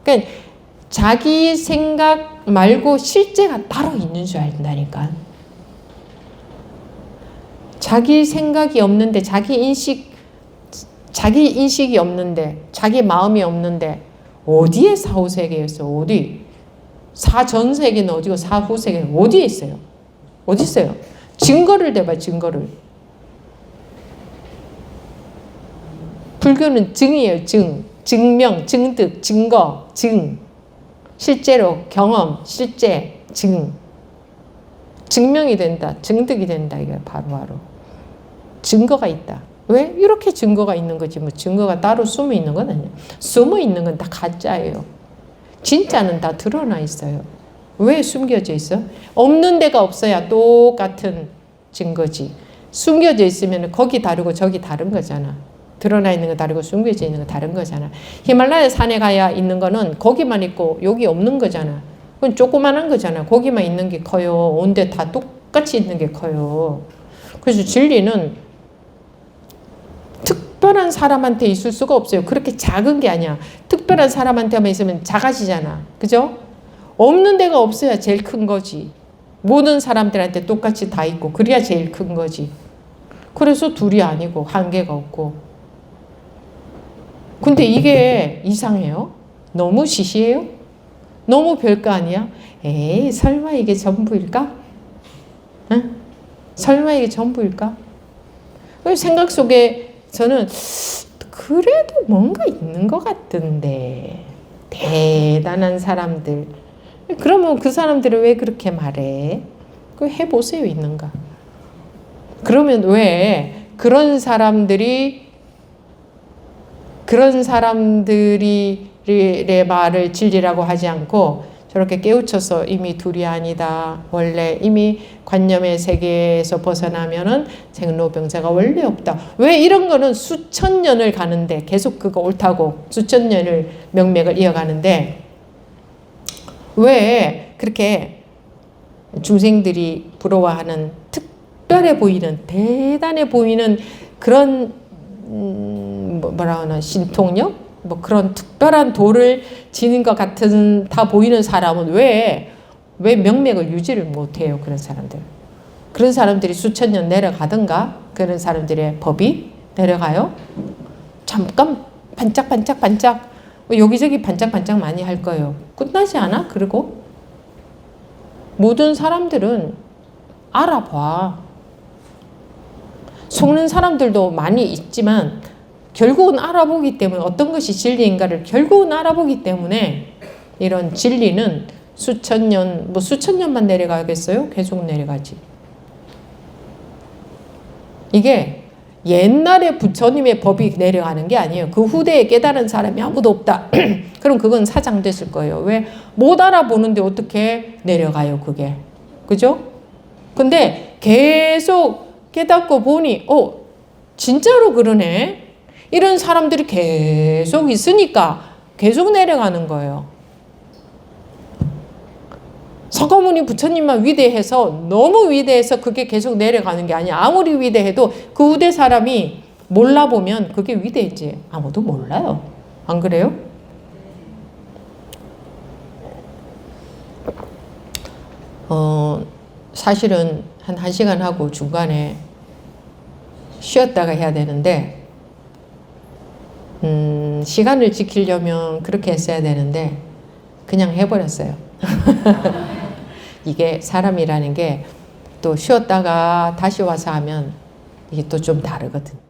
그러니까 자기 생각 말고 실제가 따로 있는 줄 안다니까. 자기 생각이 없는데, 자기 인식이 없는데, 자기 마음이 없는데, 어디에 사후세계였어? 어디? 사전세계는 어디고 사후세계는 어디에 있어요? 어디 있어요? 증거를 대봐, 증거를. 불교는 증이에요, 증. 증명, 증득, 증거, 증. 실제로, 경험, 실제, 증. 증명이 된다, 증득이 된다, 이게 바로바로. 증거가 있다. 왜? 이렇게 증거가 있는 거지. 뭐 증거가 따로 숨어 있는 건 아니에요. 숨어 있는 건 다 가짜예요. 진짜는 다 드러나 있어요. 왜 숨겨져 있어? 없는 데가 없어야 똑같은 증거지. 숨겨져 있으면 거기 다르고 저기 다른 거잖아. 드러나 있는 거 다르고 숨겨져 있는 거 다른 거잖아. 히말라야 산에 가야 있는 거는 거기만 있고 여기 없는 거잖아. 그건 조그만한 거잖아. 거기만 있는 게 커요. 온데 다 똑같이 있는 게 커요. 그래서 진리는 특별한 사람한테 있을 수가 없어요. 그렇게 작은 게 아니야. 특별한 사람한테만 있으면 작아지잖아. 그죠? 없는 데가 없어야 제일 큰 거지. 모든 사람들한테 똑같이 다 있고 그래야 제일 큰 거지. 그래서 둘이 아니고 한계가 없고. 근데 이게 이상해요. 너무 시시해요. 너무 별거 아니야. 에이, 설마 이게 전부일까? 응? 설마 이게 전부일까? 생각 속에 저는 그래도 뭔가 있는 것 같던데. 대단한 사람들. 그러면 그 사람들은 왜 그렇게 말해? 그 해보세요, 있는가? 그러면 왜 그런 사람들의 말을 진리라고 하지 않고 저렇게 깨우쳐서 이미 둘이 아니다. 원래 이미 관념의 세계에서 벗어나면은 생로병사가 원래 없다. 왜 이런 거는 수천 년을 가는데 계속 그거 옳다고 수천 년을 명맥을 이어가는데 왜 그렇게 중생들이 부러워하는 특별해 보이는 대단해 보이는 그런 뭐라 하나 신통력? 뭐 그런 특별한 도를 지닌 것 같은 다 보이는 사람은 왜 명맥을 유지를 못해요? 그런 사람들. 그런 사람들이 수천 년 내려가든가 그런 사람들의 법이 내려가요? 잠깐 반짝반짝 여기저기 반짝반짝 많이 할 거예요. 끝나지 않아? 그리고 모든 사람들은 알아봐. 속는 사람들도 많이 있지만 결국은 알아보기 때문에 어떤 것이 진리인가를 결국은 알아보기 때문에 이런 진리는 수천 년만 내려가겠어요? 계속 내려가지. 이게 옛날에 부처님의 법이 내려가는 게 아니에요. 그 후대에 깨달은 사람이 아무도 없다. 그럼 그건 사장됐을 거예요. 왜? 못 알아보는데 어떻게 내려가요, 그게. 그죠? 근데 계속 깨닫고 보니, 진짜로 그러네. 이런 사람들이 계속 있으니까 계속 내려가는 거예요. 서가모니 부처님만 위대해서 너무 위대해서 그게 계속 내려가는 게 아니야. 아무리 위대해도 그 후대 사람이 몰라보면 그게 위대했지. 아무도 몰라요. 안 그래요? 사실은 한 1시간 하고 중간에 쉬었다가 해야 되는데 시간을 지키려면 그렇게 했어야 되는데 그냥 해버렸어요. 이게 사람이라는 게 또 쉬었다가 다시 와서 하면 이게 또 좀 다르거든.